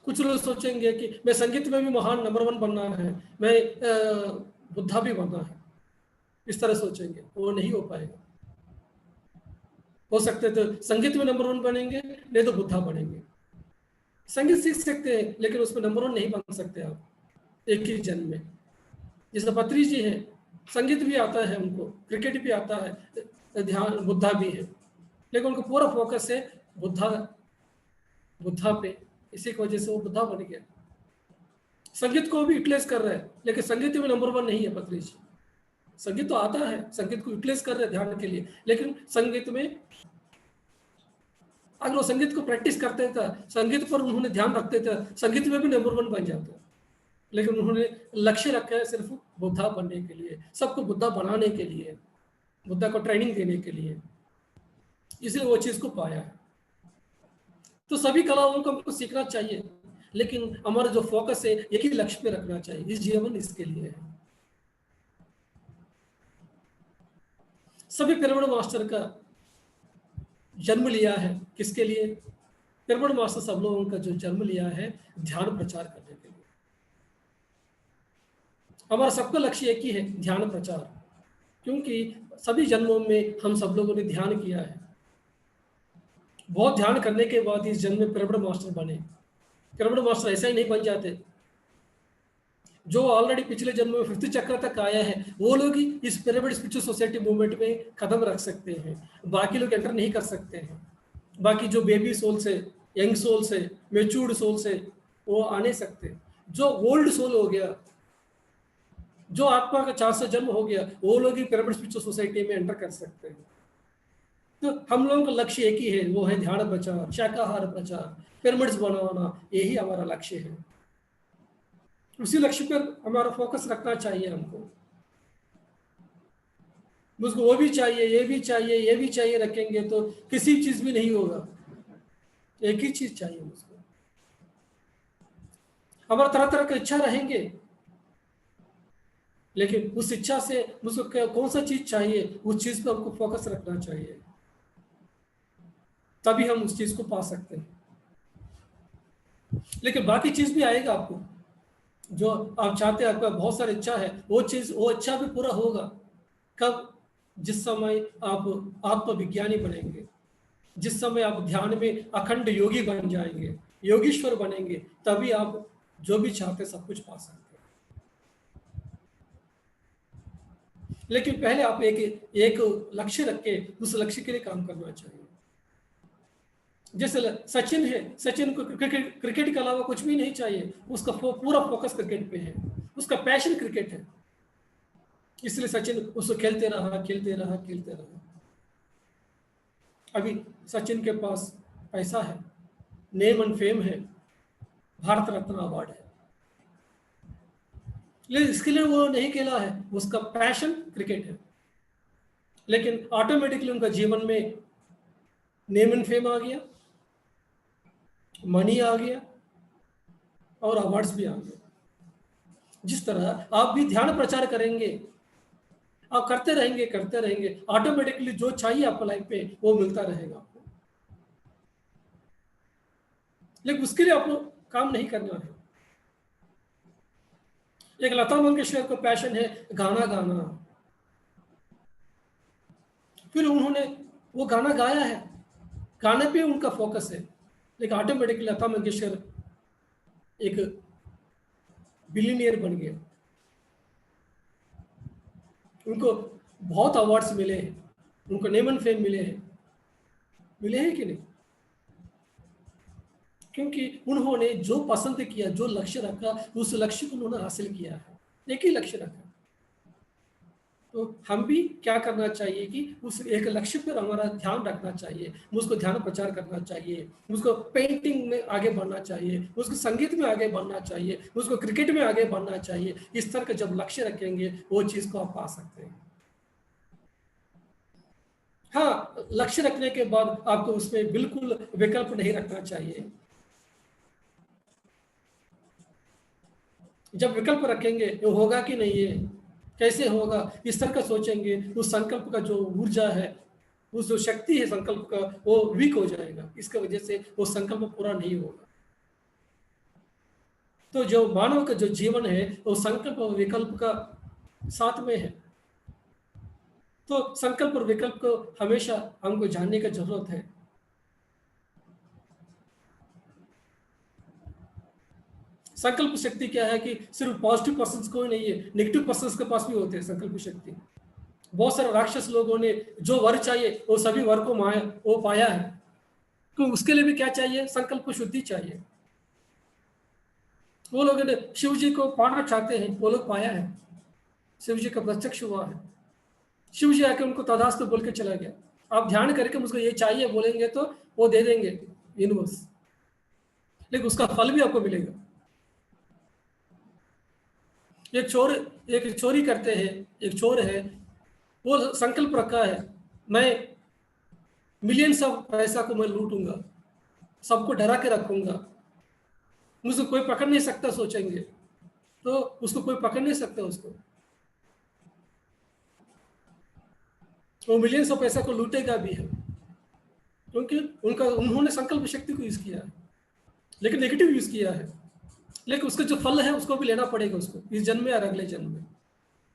कुछ लोग सोचेंगे कि मैं संगीत में भी महान नंबर 1 बनना है, मैं बुद्धा भी बनना है, इस तरह सोचेंगे, वो नहीं हो पाएगा। हो सकते तो संगीत में नंबर 1 बनेंगे, नहीं तो बुद्धा बनेंगे। संगीत सीख सकते हैं लेकिन उसमें नंबर 1 नहीं बन सकते आप एक ही जन्म में। जैसे पत्री जी हैं, संगीत भी आता है उनको, क्रिकेट भी आता है, ध्यान बुद्धा भी है, लेकिन उनको पूरा फोकस है बुद्धा बुद्धा पे, इसी की वजह से वो बुद्धा बन गया। संगीत को भी यूटिलाइज कर रहे हैं लेकिन संगीत में नंबर 1 नहीं है पत्री जी। संगीत तो आता है, संगीत को यूटिलाइज कर रहे हैं ध्यान के लिए, लेकिन संगीत में अगर वो संगीत को प्रैक्टिस करते थे, संगीत पर उन्होंने ध्यान रखते थे, संगीत में भी नंबर 1 बन जाते। लेकिन उन्होंने लक्ष्य रखा है सिर्फ बुद्धा बनने के लिए, सबको बुद्धा बनाने के लिए, बुद्धा को ट्रेनिंग देने के लिए, इसलिए वो चीज को पाया है। तो सभी कलाओं को हमको सीखना चाहिए, लेकिन हमारा जो फोकस है एक ही लक्ष्य पे रखना चाहिए, इस जीवन इसके लिए है। सभी पिरामिड मास्टर का जन्म लिया है किसके लिए? पिरामिड मास्टर सब लोगों का जो जन्म लिया है ध्यान प्रचार करने के लिए। हमारा सबका लक्ष्य एक ही है, ध्यान प्रचार, क्योंकि सभी जन्मों में हम सब लोगों ने ध्यान किया है। बहुत ध्यान करने के बाद इस जन्म में पिरामिड मास्टर बने। पिरामिड मास्टर ऐसा ही नहीं बन जाते। जो ऑलरेडी पिछले जन्म में 5th चक्र तक आया है वो लोग ही इस पिरामिड स्पिरिचुअल सोसाइटी मूवमेंट में कदम रख सकते हैं, बाकी लोग एंटर नहीं कर सकते हैं। बाकी जो बेबी सोल से, यंग सोल से, मेच्योर्ड सोल से वो आ नहीं सकते। जो ओल्ड सोल हो गया, जो आत्मा का 400 जन्म हो गया, वो लोग ही पिरामिड स्पिरिचुअल सोसाइटी में एंटर कर सकते हैं। तो हम लोगों का लक्ष्य एक ही है, वो है ध्यान प्रचार, शाकाहार प्रचार, पिरामिड्स बनाना, यही हमारा लक्ष्य है। उसी लक्ष्य पर हमारा फोकस रखना चाहिए हमको। मुझको वो भी चाहिए, ये भी चाहिए, ये भी चाहिए रखेंगे तो किसी चीज भी नहीं होगा। एक ही चीज चाहिए मुझको। हमारा तरह तरह का इच्छा रहेंगे, लेकिन उस इच्छा से मुझको कौन सा चीज चाहिए, उस चीज पर हमको फोकस रखना चाहिए, तभी हम उस चीज को पा सकते हैं। लेकिन बाकी चीज भी आएगा आपको, जो आप चाहते हैं, आपका बहुत सारी इच्छा है, वो चीज, वो इच्छा भी पूरा होगा कब? जिस समय आप आत्मविज्ञानी बनेंगे, जिस समय आप ध्यान में अखंड योगी बन जाएंगे, योगीश्वर बनेंगे, तभी आप जो भी चाहते सब कुछ पा सकते हैं। लेकिन पहले आप एक लक्ष्य रख के उस लक्ष्य के लिए काम करना चाहिए। जैसे सचिन है, सचिन को क्रिकेट के अलावा कुछ भी नहीं चाहिए, उसका पूरा फोकस क्रिकेट पे है, उसका पैशन क्रिकेट है, इसलिए सचिन उसको खेलते रहा खेलते रहा खेलते रहा। अभी सचिन के पास पैसा है, नेम एंड फेम है, भारत रत्न अवार्ड है, लेकिन इसके लिए वो नहीं खेला है, उसका पैशन क्रिकेट है। लेकिन ऑटोमेटिकली उनका जीवन में नेम एंड फेम आ गया, मनी आ गया और अवार्ड्स भी आ गए। जिस तरह आप भी ध्यान प्रचार करेंगे, आप करते रहेंगे, ऑटोमेटिकली जो चाहिए आपको लाइफ पे वो मिलता रहेगा आपको। लेकिन उसके लिए आपको काम नहीं करना है। एक लता मंगेशकर को पैशन है गाना गाना, फिर उन्होंने वो गाना गाया है, गाने पे उनका फोकस है, लेकिन ऑटोमेटिकली लता मंगेशकर एक बिलियनियर बन गए। उनको बहुत अवार्ड्स मिले हैं, उनको नेम एंड फेम मिले हैं कि नहीं? क्योंकि उन्होंने जो पसंद किया, जो लक्ष्य रखा, उस लक्ष्य को उन्होंने हासिल किया है। एक ही लक्ष्य रखा। तो हम भी क्या करना चाहिए कि उस एक लक्ष्य पर हमारा ध्यान रखना चाहिए, मुझको ध्यान प्रचार करना चाहिए, मुझको पेंटिंग में आगे बढ़ना चाहिए, मुझको संगीत में आगे बढ़ना चाहिए, मुझको क्रिकेट में आगे बढ़ना चाहिए। इस तरह का जब लक्ष्य रखेंगे वो चीज को आप पा सकते हैं। हाँ, लक्ष्य रखने के बाद आपको उसमें बिल्कुल विकल्प नहीं रखना चाहिए। जब विकल्प रखेंगे ये होगा कि नहीं, है कैसे होगा, इस तरह का सोचेंगे, उस संकल्प का जो ऊर्जा है, उस जो शक्ति है संकल्प का, वो वीक हो जाएगा। इसके वजह से वो संकल्प पूरा नहीं होगा। तो जो मानव का जो जीवन है वो संकल्प और विकल्प का साथ में है। तो संकल्प और विकल्प को हमेशा हमको जानने की जरूरत है। संकल्प शक्ति क्या है कि सिर्फ पॉजिटिव पर्सन को ही नहीं है, नेगेटिव पर्सन के पास भी होते हैं संकल्प शक्ति। बहुत सारे राक्षस लोगों ने जो वर चाहिए वो सभी वर को वो पाया है, तो उसके लिए भी क्या चाहिए? संकल्प शुद्धि चाहिए। वो लोग ने शिव जी को पाना चाहते हैं, वो लोग पाया है, शिव जी का प्रत्यक्ष हुआ है। शिव जी आके उनको तथास्तु बोल के चला गया। आप ध्यान करके मुझको ये चाहिए बोलेंगे तो वो दे देंगे यूनिवर्स, लेकिन उसका फल भी आपको मिलेगा। एक चोरी करते हैं, एक चोर है, वो संकल्प रखा है मैं मिलियंस ऑफ पैसा को मैं लूटूंगा, सबको डरा के रखूंगा, मुझे कोई पकड़ नहीं सकता, सोचेंगे तो उसको कोई पकड़ नहीं सकता उसको, वो मिलियंस ऑफ पैसा को लूटेगा भी है, क्योंकि उन्होंने संकल्प शक्ति को यूज किया है, लेकिन नेगेटिव यूज किया है। लेकिन उसका जो फल है उसको भी लेना पड़ेगा उसको, इस जन्म में और अगले जन्म में।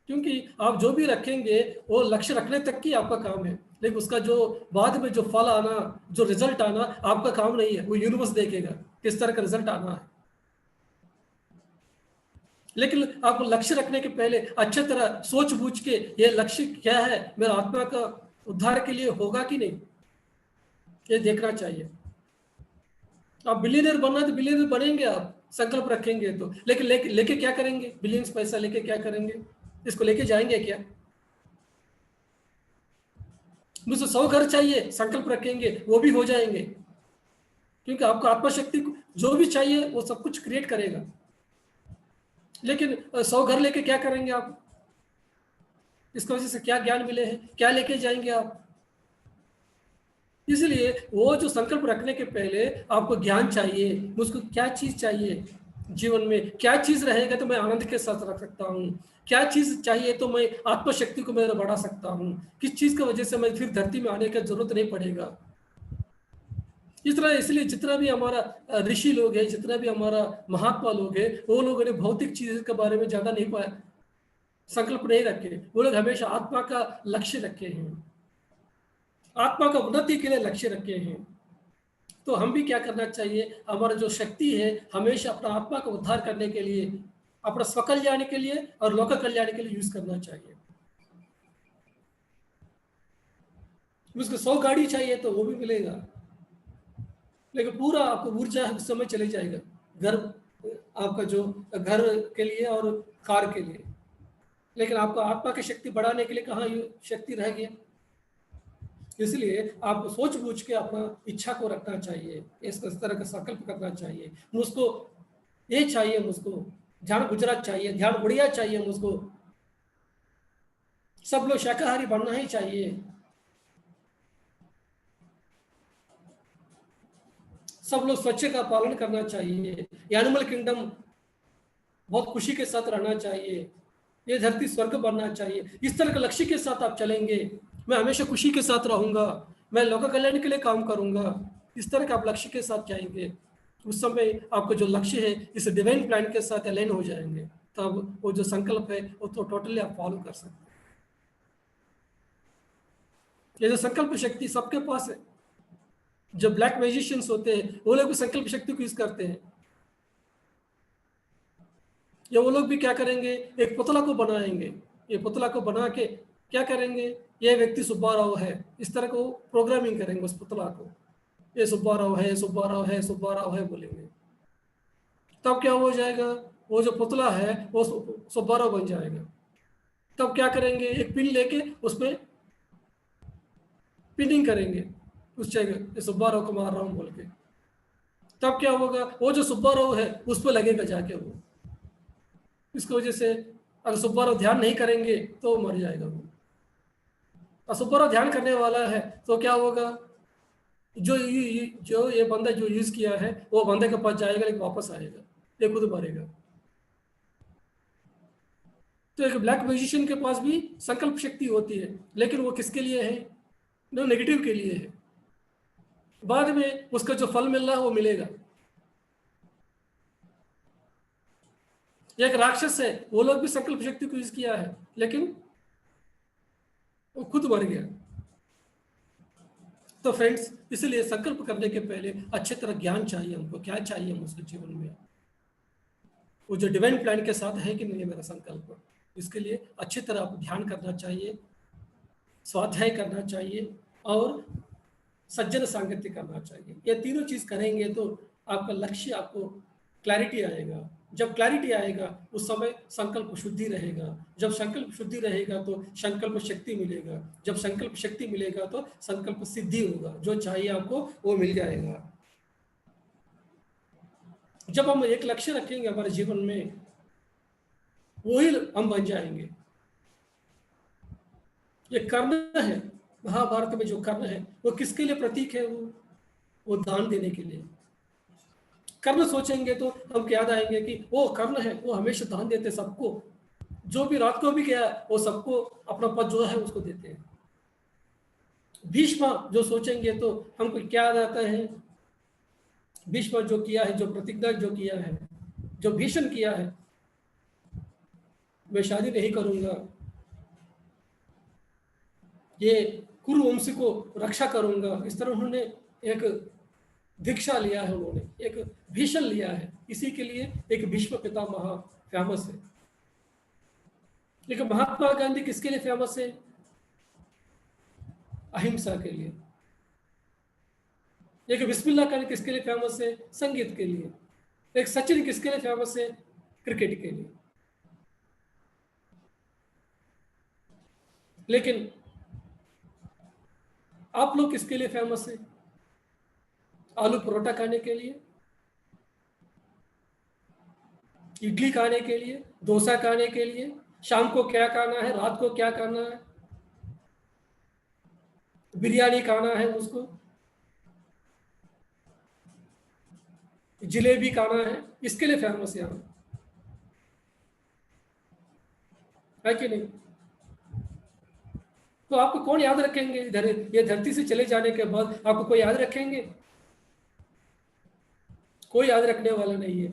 क्योंकि आप जो भी रखेंगे वो लक्ष्य रखने तक की आपका काम है, लेकिन उसका जो बाद में जो फल आना, जो रिजल्ट आना आपका काम नहीं है, वो यूनिवर्स देखेगा किस तरह का रिजल्ट आना है। लेकिन आप लक्ष्य रखने के पहले अच्छी तरह सोच बूझ के ये लक्ष्य क्या है, मेरा आत्मा का उद्धार के लिए होगा कि नहीं, ये देखना चाहिए। आप बिलियनर बनना तो बिलियनर बनेंगे आप, संकल्प रखेंगे तो, लेकिन लेके क्या करेंगे? बिलियंस पैसा लेके क्या करेंगे? इसको लेके जाएंगे क्या? मुझे 100 घर चाहिए, संकल्प रखेंगे वो भी हो जाएंगे, क्योंकि आपको आत्मशक्ति जो भी चाहिए वो सब कुछ क्रिएट करेगा। लेकिन 100 घर लेके क्या करेंगे आप? इसकी वजह से क्या ज्ञान मिले हैं, क्या लेके जाएंगे आप? इसलिए वो जो संकल्प रखने के पहले आपको ज्ञान चाहिए, मुझको क्या चीज चाहिए जीवन में, क्या चीज रहेगा तो मैं आनंद के साथ रख सकता हूँ, क्या चीज चाहिए तो मैं आत्मशक्ति को मैं बढ़ा सकता हूँ, किस चीज की वजह से मैं फिर धरती में आने की जरूरत नहीं पड़ेगा। इस तरह इसलिए जितना भी हमारा ऋषि लोग हैं, जितना भी हमारा महात्मा लोग हैं, वो लोगों ने भौतिक चीज के बारे में ज्यादा नहीं पाया, संकल्प नहीं रखे, वो लोग हमेशा आत्मा का लक्ष्य रखे हैं, आत्मा का उन्नति के लिए लक्ष्य रखे हैं। तो हम भी क्या करना चाहिए? हमारा जो शक्ति है हमेशा अपना आत्मा का उद्धार करने के लिए, अपना स्वकल्याण के लिए और लोक कल्याण के लिए यूज करना चाहिए। उसको 100 गाड़ी चाहिए तो वो भी मिलेगा, लेकिन पूरा आपको ऊर्जा उस समय चले जाएगा घर, आपका जो घर के लिए और कार के लिए, लेकिन आपको आत्मा की शक्ति बढ़ाने के लिए कहाँ शक्ति रह गया? इसलिए आपको सोच बूझ के अपना इच्छा को रखना चाहिए, इस तरह का संकल्प करना चाहिए। मुझको ये चाहिए, मुझको ध्यान गुजरात चाहिए, ध्यान बढ़िया चाहिए, मुझको सब लोग शाकाहारी बनना ही चाहिए, सब लोग स्वच्छ का पालन करना चाहिए, एनिमल किंगडम बहुत खुशी के साथ रहना चाहिए, ये धरती स्वर्ग बनना चाहिए। इस तरह के लक्ष्य के साथ आप चलेंगे, मैं हमेशा खुशी के साथ रहूंगा, मैं लोक कल्याण के लिए काम करूंगा, इस तरह के आप लक्ष्य के साथ जाएंगे, उस समय आपको जो लक्ष्य है इस डिवाइन प्लान के साथ अलाइन हो जाएंगे, तब वो जो संकल्प है वो तो टोटली आप फॉलो कर सकते हैं। ये जो संकल्प शक्ति सबके पास है, जो ब्लैक मैजिशियंस होते हैं वो लोग भी संकल्प शक्ति को यूज करते हैं। या वो लोग भी क्या करेंगे? एक पुतला को बनाएंगे, ये पुतला को बना के क्या करेंगे? ये व्यक्ति सुब्बा राव है, इस तरह को प्रोग्रामिंग करेंगे उस पुतला को, ये सुब्बा राव है, सुब्बा राव है, सुब्बा राव है बोलेंगे, तब क्या हो जाएगा? वो जो पुतला है वो सुब्बा राव बन जाएगा। तब क्या करेंगे? एक पिन लेके उसमें पिनिंग करेंगे उस जगह, सुब्बा राव को मार रहा हूँ बोल के, तब क्या होगा? वो जो सुब्बा राव है उस पर लगेगा जाके वो, इसकी वजह से अगर सुब्बा राव ध्यान नहीं करेंगे तो मर जाएगा वो। और सुब्बा राव ध्यान करने वाला है तो क्या होगा? जो ये बंदा जो यूज किया है वो बंदे के पास जाएगा, लेकिन वापस आएगा, ये खुद मरेगा। तो एक ब्लैक मैजिशियन के पास भी संकल्प शक्ति होती है, लेकिन वो किसके लिए है? जो नेगेटिव के लिए है, बाद में उसका जो फल मिल रहा है वो मिलेगा। एक राक्षस है, वो लोग भी संकल्प शक्ति को यूज किया है, लेकिन वो खुद मर गया। तो फ्रेंड्स, इसलिए संकल्प करने के पहले अच्छे तरह ज्ञान चाहिए हमको, क्या चाहिए मुझको जीवन में। वो जो डिवाइन प्लान के साथ है कि नहीं मेरा संकल्प, इसके लिए अच्छी तरह आप ध्यान करना चाहिए, स्वाध्याय करना चाहिए और सज्जन सांगत्य करना चाहिए। ये तीनों चीज करेंगे तो आपका लक्ष्य, आपको क्लैरिटी आएगा। जब क्लैरिटी आएगा उस समय संकल्प शुद्धि रहेगा। जब संकल्प शुद्धि रहेगा तो संकल्प शक्ति मिलेगा। जब संकल्प शक्ति मिलेगा तो संकल्प सिद्धि होगा, जो चाहिए आपको वो मिल जाएगा। जब हम एक लक्ष्य रखेंगे हमारे जीवन में, वही हम बन जाएंगे। ये कर्ण है, महाभारत में जो कर्ण है वो किसके लिए प्रतीक है? वो दान देने के लिए। कर्ण सोचेंगे तो हम याद आएंगे कि वो कर्ण है, वो हमेशा दान देते सबको, जो भी रात को भी गया वो सबको अपना पद जो है उसको देते हैं। भीष्म जो सोचेंगे तो हमको क्या याद आता है? भीष्म जो किया है, जो प्रतिज्ञा जो किया है, जो भीषण किया है, मैं शादी नहीं करूंगा, ये कुरु वंश को रक्षा करूंगा, इस तरह उन्होंने एक दीक्षा लिया है, उन्होंने एक भीषण लिया है। इसी के लिए एक भीष्म पितामह फेमस है। लेकिन महात्मा गांधी किसके लिए फेमस है? अहिंसा के लिए। एक बिस्मिल्लाह खान किसके लिए फेमस है? संगीत के लिए। एक सचिन किसके लिए फेमस है? क्रिकेट के लिए। लेकिन आप लोग किसके लिए फेमस है? आलू परोठा खाने के लिए, इडली खाने के लिए, डोसा खाने के लिए, शाम को क्या खाना है, रात को क्या खाना है, बिरयानी खाना है उसको, जलेबी खाना है, इसके लिए फेमस है हम, है कि नहीं? तो आपको कौन याद रखेंगे? ये धरती से चले जाने के बाद आपको कोई याद रखेंगे? कोई याद रखने वाला नहीं है।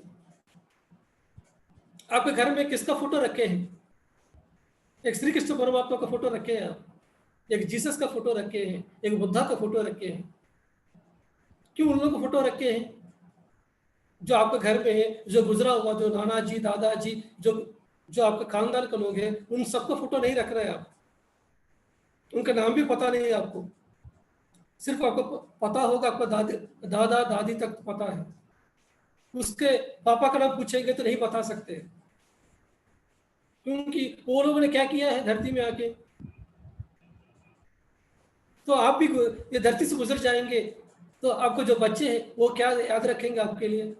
आपके घर में किसका फोटो रखे हैं? एक श्री कृष्ण परमात्मा का फोटो रखे हैं आप, एक जीसस का फोटो रखे हैं, एक बुद्धा का फोटो रखे हैं। क्यों उन लोगों को फोटो रखे हैं? जो आपके घर में है, जो गुजरा हुआ, जो नाना जी, दादाजी, जो जो आपके खानदान के लोग हैं, उन सबका फोटो नहीं रख रहे आप। उनका नाम भी पता नहीं है आपको, सिर्फ आपको पता होगा, आपका दादा दादी तक पता है। उसके पापा का नाम पूछेंगे तो नहीं बता सकते, क्योंकि वो लोगों ने क्या किया है धरती में आके। तो आप भी ये धरती से गुजर जाएंगे तो आपको जो बच्चे हैं वो क्या याद रखेंगे आपके लिए?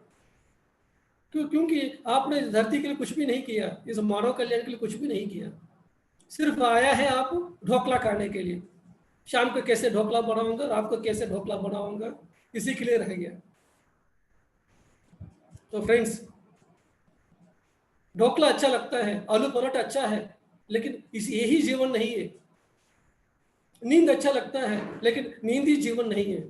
क्योंकि आपने धरती के लिए कुछ भी नहीं किया, इस मानव कल्याण के लिए कुछ भी नहीं किया। सिर्फ आया है आप ढोकला खाने के लिए। शाम को कैसे ढोकला बनाऊंगा, रात को कैसे ढोकला बनाऊंगा, इसी के लिए रह गया। तो फ्रेंड्स, ढोकला अच्छा लगता है, आलू पराठा अच्छा है, लेकिन यही जीवन नहीं है। नींद अच्छा लगता है, लेकिन नींद ही जीवन नहीं है।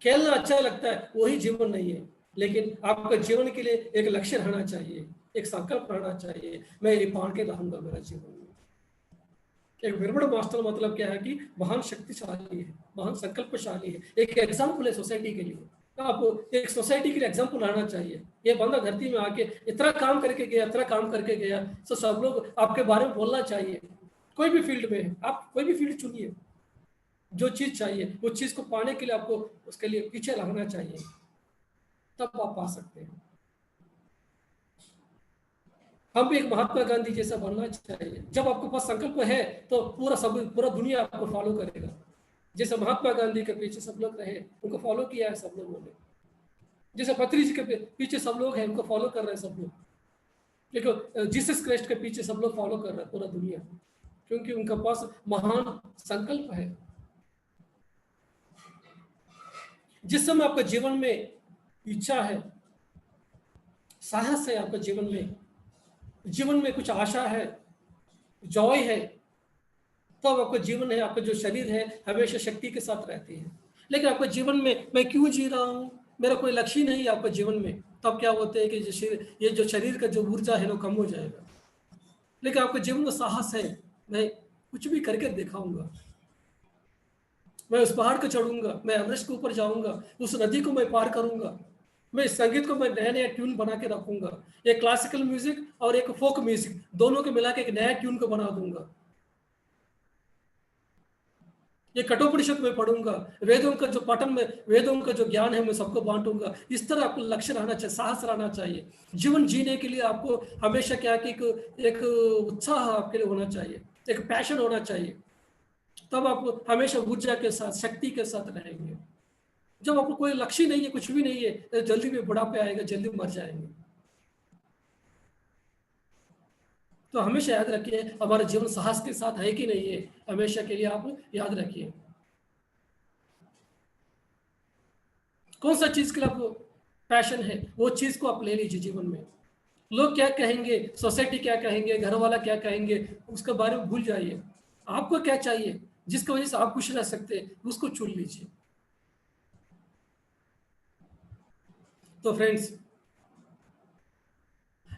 खेलना अच्छा लगता है, वही जीवन नहीं है। लेकिन आपका जीवन के लिए एक लक्ष्य रहना चाहिए, एक संकल्प रहना चाहिए, मैं ये पार के रहूंगा मेरा जीवन में। एक विरमण मास्टर मतलब क्या है कि महान शक्तिशाली है, महान संकल्पशाली है, एक एग्जाम्पल है सोसाइटी के लिए। तो आपको एक सोसाइटी के लिए एग्जाम्पल रहना चाहिए। ये बंदा धरती में आके इतना काम करके गया, इतना काम करके गया, तो सब लोग आपके बारे में बोलना चाहिए। कोई भी फील्ड में आप कोई भी फील्ड चुनिए, जो चीज चाहिए वो चीज को पाने के लिए आपको उसके लिए पीछे लगना चाहिए, तब आप पा सकते हैं। हम भी एक महात्मा गांधी जैसा बनना चाहिए। जब आपके पास संकल्प है तो पूरा दुनिया आपको फॉलो करेगा। जैसे महात्मा गांधी के पीछे सब लोग रहे, उनको फॉलो किया है सब लोगों ने। जैसे पत्री जी के पीछे सब लोग हैं, उनको फॉलो कर रहे हैं सब लोग। देखो जीसस क्राइस्ट के पीछे सब लोग फॉलो कर रहे हैं, पूरा दुनिया, क्योंकि उनके पास महान संकल्प है। जिस समय आपके जीवन में इच्छा है, साहस है, आपके जीवन में कुछ आशा है, जॉय है, तो आपका जीवन है, आपका जो शरीर है हमेशा शक्ति के साथ रहती है। लेकिन आपके जीवन में मैं क्यों जी रहा हूँ, मेरा कोई लक्ष्य नहीं है आपके जीवन में, तब क्या होता है कि ये जो शरीर का जो ऊर्जा है वो कम हो जाएगा। लेकिन आपके जीवन में साहस है, मैं कुछ भी करके दिखाऊंगा, मैं उस पहाड़ को चढ़ूंगा, मैं एवरेस्ट के ऊपर जाऊंगा, उस नदी को मैं पार करूंगा, मैं संगीत को मैं नया नया ट्यून बना के रखूंगा, एक क्लासिकल म्यूजिक और एक फोक म्यूजिक दोनों को मिला के एक नया ट्यून को बना दूंगा। ये कठोपनिषद में पढ़ूंगा, वेदों का जो पठन में वेदों का जो ज्ञान है मैं सबको बांटूंगा। इस तरह आपको लक्ष्य रहना चाहिए, साहस रहना चाहिए। जीवन जीने के लिए आपको हमेशा क्या कि एक उत्साह आपके लिए होना चाहिए, एक पैशन होना चाहिए। तब आप हमेशा ऊर्जा के साथ, शक्ति के साथ रहेंगे। जब आपको कोई लक्ष्य नहीं है, कुछ भी नहीं है, तो जल्दी में बुढ़ापे आएगा, जल्दी मर जाएंगे। तो हमेशा याद रखिए हमारा जीवन साहस के साथ है कि नहीं है, हमेशा के लिए आप याद रखिए। कौन सा चीज के लिए आपको पैशन है, वो चीज को आप ले लीजिए जीवन में। लोग क्या कहेंगे, सोसाइटी क्या कहेंगे, घर वाला क्या कहेंगे, उसके बारे में भूल जाइए। आपको क्या चाहिए, जिसकी वजह से आप खुश रह सकते हैं, उसको चुन लीजिए। तो फ्रेंड्स,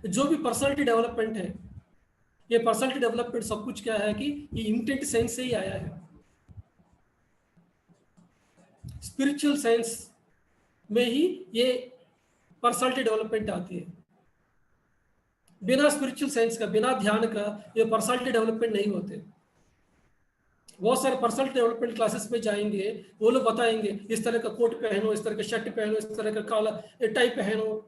जो भी पर्सनालिटी डेवलपमेंट है, ये पर्सनालिटी डेवलपमेंट सब कुछ क्या है कि ये इंटेंट साइंस से ही आया है। स्पिरिचुअल साइंस में ही ये पर्सनालिटी डेवलपमेंट आती है। बिना स्पिरिचुअल साइंस का, बिना ध्यान का ये पर्सनालिटी डेवलपमेंट नहीं होते। बहुत सारे पर्सनालिटी डेवलपमेंट क्लासेस में जाएंगे, वो लोग बताएंगे इस तरह का कोट पहनो, इस तरह का शर्ट पहनो, इस तरह का काला टाई पहनो।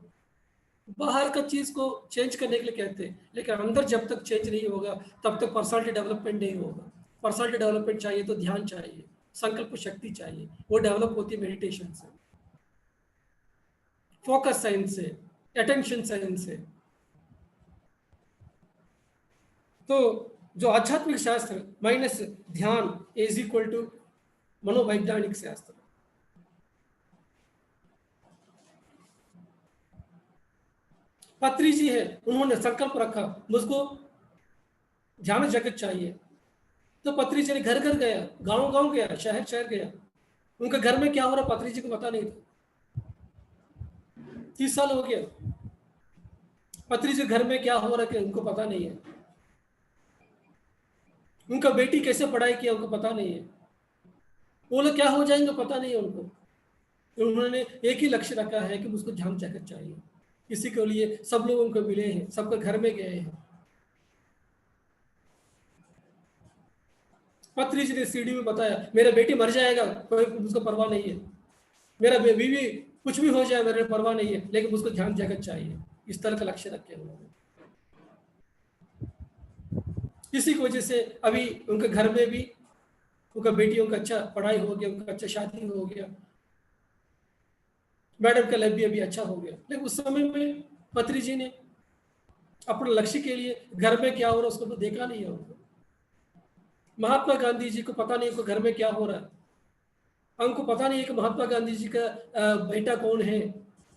बाहर का चीज को चेंज करने के लिए कहते हैं, लेकिन अंदर जब तक चेंज नहीं होगा तब तक पर्सनालिटी डेवलपमेंट नहीं होगा। पर्सनालिटी डेवलपमेंट चाहिए तो ध्यान चाहिए, संकल्प शक्ति चाहिए, वो डेवलप होती है मेडिटेशन से, फोकस साइंस से, अटेंशन साइंस से। तो जो आध्यात्मिक शास्त्र माइनस ध्यान इज इक्वल टू मनोवैज्ञानिक शास्त्र। पत्री जी है, उन्होंने संकल्प रखा मुझको ध्यान जगत चाहिए, तो पत्री जी ने घर घर गया, गांव गांव गया, शहर शहर गया। उनके घर में क्या हो रहा पत्री जी को पता नहीं था। 30 साल हो गया, पत्री जी घर में क्या हो रहा है उनको पता नहीं है। उनका बेटी कैसे पढ़ाई किया उनको पता नहीं है। वो लोग क्या हो जाएंगे पता नहीं है उनको। उन्होंने एक ही लक्ष्य रखा है कि मुझको ध्यान जगत चाहिए। इसी के लिए सब लोगों को मिले हैं, सबके घर में गए हैं। पत्री जी ने सीढ़ी में बताया मेरा बेटी मर जाएगा, कोई मुझको परवाह नहीं है, मेरा बीवी कुछ भी हो जाए मेरे परवाह नहीं है, लेकिन मुझको ध्यान जगत चाहिए। इस तरह का लक्ष्य रखे उन्होंने। इसी की वजह से अभी उनके घर में भी उनका बेटियों का अच्छा पढ़ाई हो गया, उनका अच्छा शादी हो गया, मैडम का लाइफ भी अभी अच्छा हो गया। लेकिन उस समय में पत्री जी ने अपने लक्ष्य के लिए घर में क्या हो रहा है उसको देखा नहीं है उनको। महात्मा गांधी जी को पता नहीं उनको घर में क्या हो रहा है। उनको पता नहीं है कि महात्मा गांधी जी का बेटा कौन है,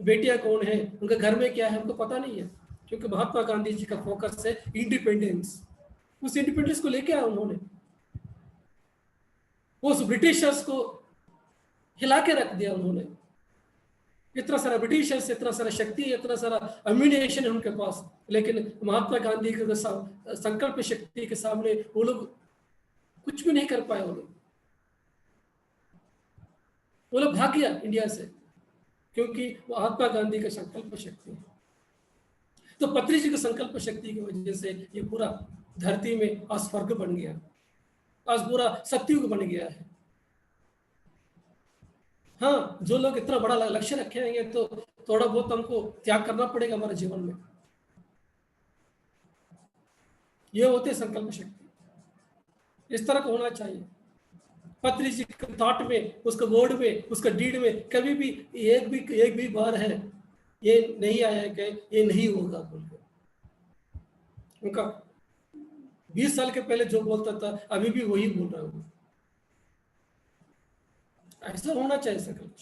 बेटियां कौन है, उनके घर में क्या है, उनको पता नहीं है। क्योंकि महात्मा गांधी जी का फोकस है इंडिपेंडेंस। उस इंडिपेंडेंस को लेके आया उन्होंने, उस ब्रिटिशर्स को हिला के रख दिया उन्होंने। इतना सारा ब्रिटिशर्स, इतना सारा शक्ति, इतना सारा अम्यूनिशन है उनके पास, लेकिन महात्मा गांधी के संकल्प शक्ति के सामने वो लोग कुछ भी नहीं कर पाए। वो लोग भाग गया इंडिया से, क्योंकि महात्मा गांधी का संकल्प शक्ति है। तो पत्री जी के संकल्प शक्ति की वजह से ये पूरा धरती में आज स्वर्ग बन गया, आज पूरा सत्युग बन गया है। हाँ, जो लोग इतना बड़ा लक्ष्य रखे होंगे तो थोड़ा बहुत हमको त्याग करना पड़ेगा हमारे जीवन में। ये होते संकल्प शक्ति, इस तरह का होना चाहिए। पत्री जी के थॉट में, उसके वर्ड में, उसका डीड में कभी भी एक भी बार है ये नहीं आया कि ये नहीं होगा बोल के। उनका 20 साल के पहले जो बोलता था अभी भी वही बोल रहा हूँ। ऐसा होना चाहिए संकल्प।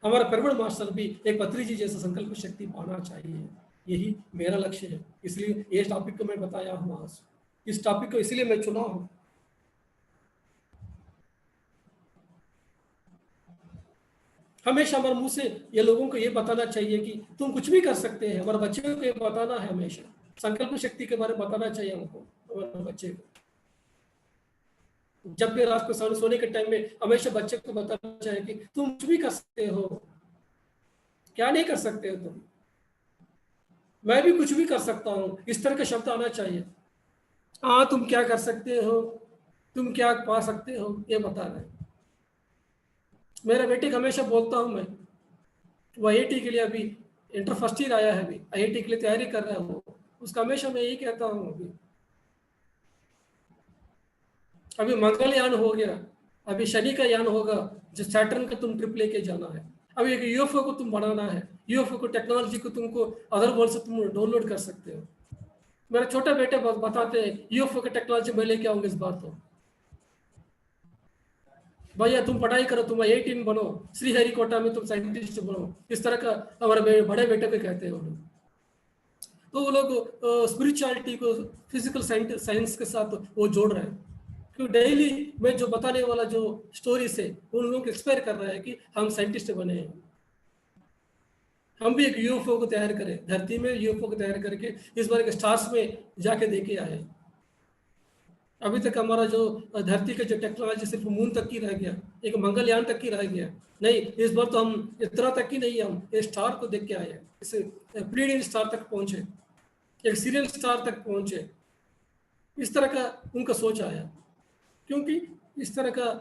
हमारा परमण मास्टर भी एक पत्री जी जैसा संकल्प शक्ति पाना चाहिए, यही मेरा लक्ष्य है। इसलिए ये टॉपिक को मैं बताया हूँ आज, इस टॉपिक को इसलिए मैं चुना हूँ। हमेशा हमारे मुंह से ये लोगों को ये बताना चाहिए कि तुम कुछ भी कर सकते हैं। हमारे बच्चे को ये बताना है, हमेशा संकल्प शक्ति के बारे में बताना चाहिए हमको, हमारे बच्चे को। जब भी रात को सोने के टाइम में हमेशा बच्चे को बताना चाहिए कि तुम कुछ भी कर सकते हो, क्या नहीं कर सकते हो तुम, मैं भी कुछ भी कर सकता हूँ, इस तरह के शब्द आना चाहिए। हाँ तुम क्या कर सकते हो, तुम क्या पा सकते हो, ये बता रहे। मेरे बेटे को हमेशा बोलता हूँ मैं, वो आईआईटी के लिए अभी इंटर फर्स्ट ईयर आया है, अभी आईआईटी के लिए तैयारी कर रहा है वो, उसका हमेशा मैं यही कहता हूँ अभी मंगलयान हो गया, अभी शनि का यान होगा, जो सैटर्न का तुम ट्रिप लेके जाना है, अभी एक यूएफओ को तुम बनाना है, यूएफओ को टेक्नोलॉजी को तुमको अदर वर्ल्ड से तुम डाउनलोड कर सकते हो। मेरे छोटे बेटे बताते हैं यूएफओ की टेक्नोलॉजी मैं लेके आऊंगा इस बार, तो भैया तुम पढ़ाई करो, तुम आईआईटी में बनो, श्रीहरिकोटा में तुम साइंटिस्ट बनो, इस तरह का हमारे बड़े बेटे को कहते हैं वो लोग। तो वो लोग स्पिरिचुअलिटी को फिजिकल साइंस के साथ वो जोड़ रहे हैं, क्योंकि डेली में जो बताने वाला जो स्टोरीज है उन लोगों को एक्सपायर कर रहा है कि हम साइंटिस्ट बने हैं, हम भी एक यूएफओ को तैयार करें, धरती में यूएफओ को तैयार करके इस बार के स्टार्स में जाके देखे आए। अभी तक हमारा जो धरती का जो टेक्नोलॉजी सिर्फ मून तक ही रह गया, एक मंगलयान तक ही रह गया, नहीं इस बार तो हम इतना तक ही नहीं, हम एक स्टार को देख के आए हैं, इस प्लीडियन स्टार तक पहुंचे, एक सीरियल स्टार तक पहुंचे, इस तरह का उनका सोच आया, क्योंकि इस तरह का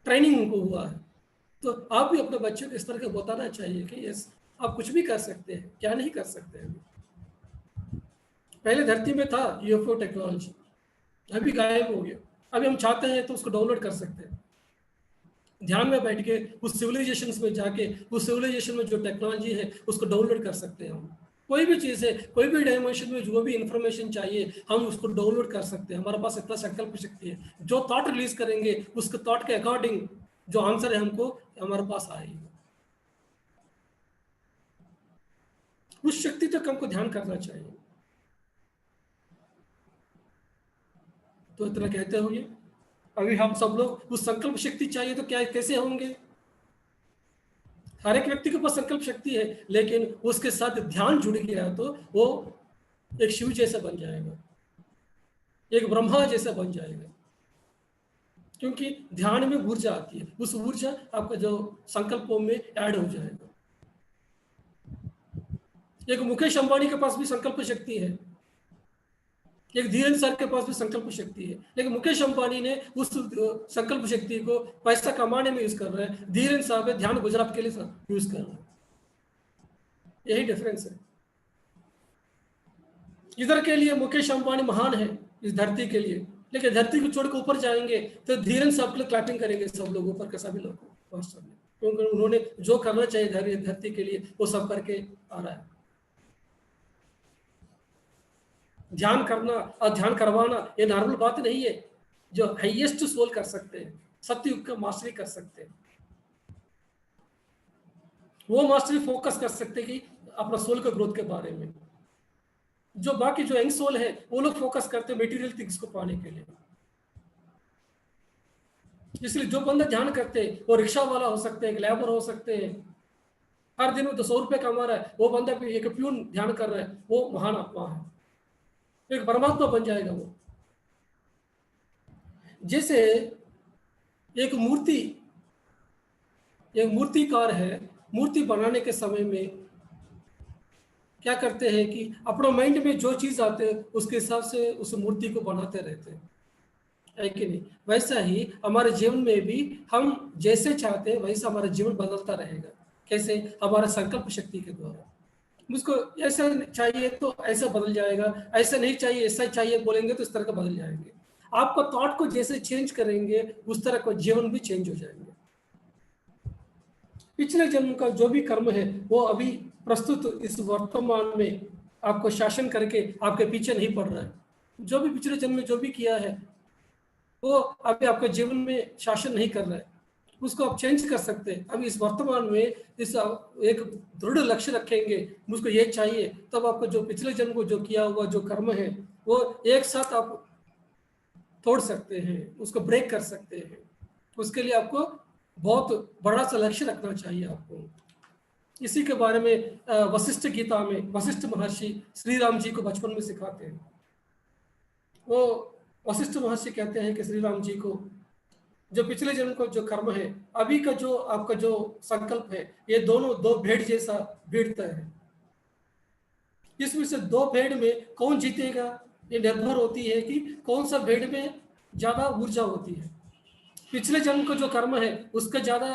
ट्रेनिंग उनको हुआ है। तो आप भी अपने बच्चों को इस तरह का बताना चाहिए कि यस आप कुछ भी कर सकते हैं, क्या नहीं कर सकते हैं। पहले धरती में था यूएफओ टेक्नोलॉजी, अभी गायब हो गया, अभी हम चाहते हैं तो उसको डाउनलोड कर सकते हैं, ध्यान में बैठ के उस सिविलाइजेशन में जाके उस सिविलाइजेशन में जो टेक्नोलॉजी है उसको डाउनलोड कर सकते हैं। हम कोई भी चीज़ है, कोई भी डायमेंशन में जो भी इंफॉर्मेशन चाहिए हम उसको डाउनलोड कर सकते हैं, हमारे पास इतना संकल्प शक्ति है, जो थॉट रिलीज करेंगे उसके थॉट के अकॉर्डिंग जो आंसर है हमको हमारे पास आएगा। उस शक्ति तक हमको ध्यान करना चाहिए। तो इतना कहते हुए अभी हम सब लोग उस संकल्प शक्ति चाहिए तो क्या कैसे होंगे? हर एक व्यक्ति के पास संकल्प शक्ति है, लेकिन उसके साथ ध्यान जुड़ गया तो वो एक शिव जैसा बन जाएगा, एक ब्रह्मा जैसा बन जाएगा, क्योंकि ध्यान में ऊर्जा आती है, उस ऊर्जा आपका जो संकल्पों में ऐड हो जाएगा। एक मुकेश अंबानी के पास भी संकल्प शक्ति है, एक धीरेन्द्र सर के पास भी संकल्प शक्ति है, लेकिन मुकेश अंबानी ने उस संकल्प शक्ति को पैसा कमाने में यूज कर रहे हैं, धीरेन्द्र साहब ध्यान गुजरात के लिए यूज कर रहे हैं। यही डिफरेंस है। इधर के लिए मुकेश अंबानी महान है इस धरती के लिए, लेकिन धरती को छोड़कर ऊपर जाएंगे तो धीरेन्द्र साहब के लिए क्लैपिंग करेंगे सब लोग, ऊपर के सभी लोग, क्योंकि उन्होंने जो करना चाहिए धरती के लिए वो सब करके आ रहा है। ध्यान करना और ध्यान करवाना ये नॉर्मल बात नहीं है, जो हाईएस्ट सोल कर सकते हैं, सत्युग का मास्टरी कर सकते हैं, वो मास्टरी फोकस कर सकते हैं कि अपना सोल का ग्रोथ के बारे में। जो बाकी जो यंग सोल है वो लोग फोकस करते हैं मटेरियल थिंग्स को पाने के लिए। इसलिए जो बंदा ध्यान करते हैं वो रिक्शा वाला हो सकते हैं, लेबर हो सकते हैं, हर दिन में 200 रुपये कमा रहा है, वो बंदा भी एक प्यून ध्यान कर रहा है, वो महान आत्मा है, एक परमात्मा बन जाएगा वो। जैसे एक मूर्तिकार है, मूर्ति बनाने के समय में क्या करते हैं कि अपना माइंड में जो चीज आते हैं उसके हिसाब से उस मूर्ति को बनाते रहते हैं, है कि नहीं? वैसा ही हमारे जीवन में भी हम जैसे चाहते हैं वैसा हमारा जीवन बदलता रहेगा। कैसे? हमारा संकल्प शक्ति के द्वारा। मुझको ऐसा चाहिए तो ऐसा बदल जाएगा, ऐसा नहीं चाहिए ऐसा चाहिए बोलेंगे तो इस तरह का बदल जाएंगे। आपका थॉट को जैसे चेंज करेंगे उस तरह का जीवन भी चेंज हो जाएंगे। पिछले जन्म का जो भी कर्म है वो अभी प्रस्तुत इस वर्तमान में आपको शासन करके आपके पीछे नहीं पड़ रहा है। जो भी पिछले जन्म में जो भी किया है वो अभी आपके जीवन में शासन नहीं कर रहा है, उसको आप चेंज कर सकते हैं। अभी इस वर्तमान में इस एक दृढ़ लक्ष्य रखेंगे, मुझको ये चाहिए, तब आपको जो पिछले जन्म को जो किया हुआ जो कर्म है वो एक साथ आप तोड़ सकते हैं, उसको ब्रेक कर सकते हैं। उसके लिए आपको बहुत बड़ा सा लक्ष्य रखना चाहिए आपको। इसी के बारे में वशिष्ठ गीता में वशिष्ठ महर्षि श्री राम जी को बचपन में सिखाते हैं। वो वशिष्ठ महर्षि कहते हैं कि श्री राम जी को जो पिछले जन्म का जो कर्म है, अभी का जो आपका जो संकल्प है, ये दोनों दो भेड़ जैसा भिड़ता है। इसमें से दो भेड़ में कौन जीतेगा, ये निर्भर होती है कि कौन सा भेड़ में ज्यादा ऊर्जा होती है। पिछले जन्म का जो कर्म है उसका ज्यादा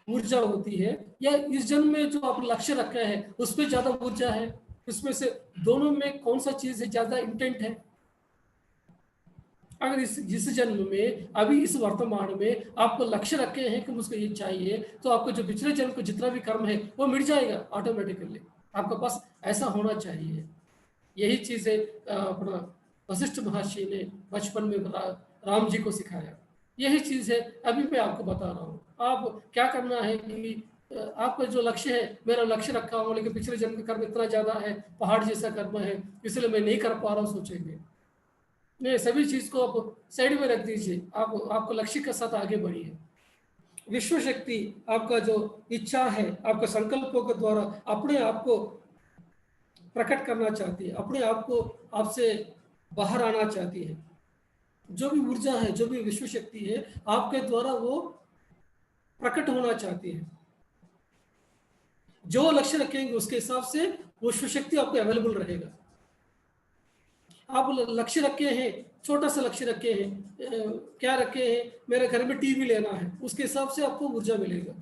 ऊर्जा होती है, या इस जन्म में जो आप लक्ष्य रखे हैं उस पर ज्यादा ऊर्जा है। इसमें से दोनों में कौन सा चीज है ज्यादा इंटेंट है। अगर इस जन्म में अभी इस वर्तमान में आपको लक्ष्य रखे हैं कि मुझको ये चाहिए, तो आपको जो पिछले जन्म को जितना भी कर्म है वो मिट जाएगा ऑटोमेटिकली। आपके पास ऐसा होना चाहिए। यही चीज है अपना वशिष्ठ महर्षि ने बचपन में राम जी को सिखाया। यही चीज है अभी मैं आपको बता रहा हूँ। आप क्या करना है कि आपका जो लक्ष्य है, मेरा लक्ष्य रखा हूँ लेकिन पिछले जन्म का कर्म इतना ज्यादा है, पहाड़ जैसा कर्म है, इसलिए मैं नहीं कर पा रहा हूँ, सोचेंगे नहीं, सभी चीज को आप साइड में रख दीजिए। आप आपको लक्ष्य के साथ आगे बढ़िए। विश्व शक्ति आपका जो इच्छा है, आपका संकल्पों के द्वारा अपने आप को प्रकट करना चाहती है, अपने आप को आपसे बाहर आना चाहती है। जो भी ऊर्जा है, जो भी विश्व शक्ति है, आपके द्वारा वो प्रकट होना चाहती है। जो लक्ष्य रखेंगे उसके हिसाब से वो विश्व शक्ति आपको अवेलेबल रहेगा। आप लक्ष्य रखे हैं, छोटा सा लक्ष्य रखे हैं, क्या रखे हैं, मेरे घर में टीवी लेना है, उसके हिसाब से आपको ऊर्जा मिलेगा।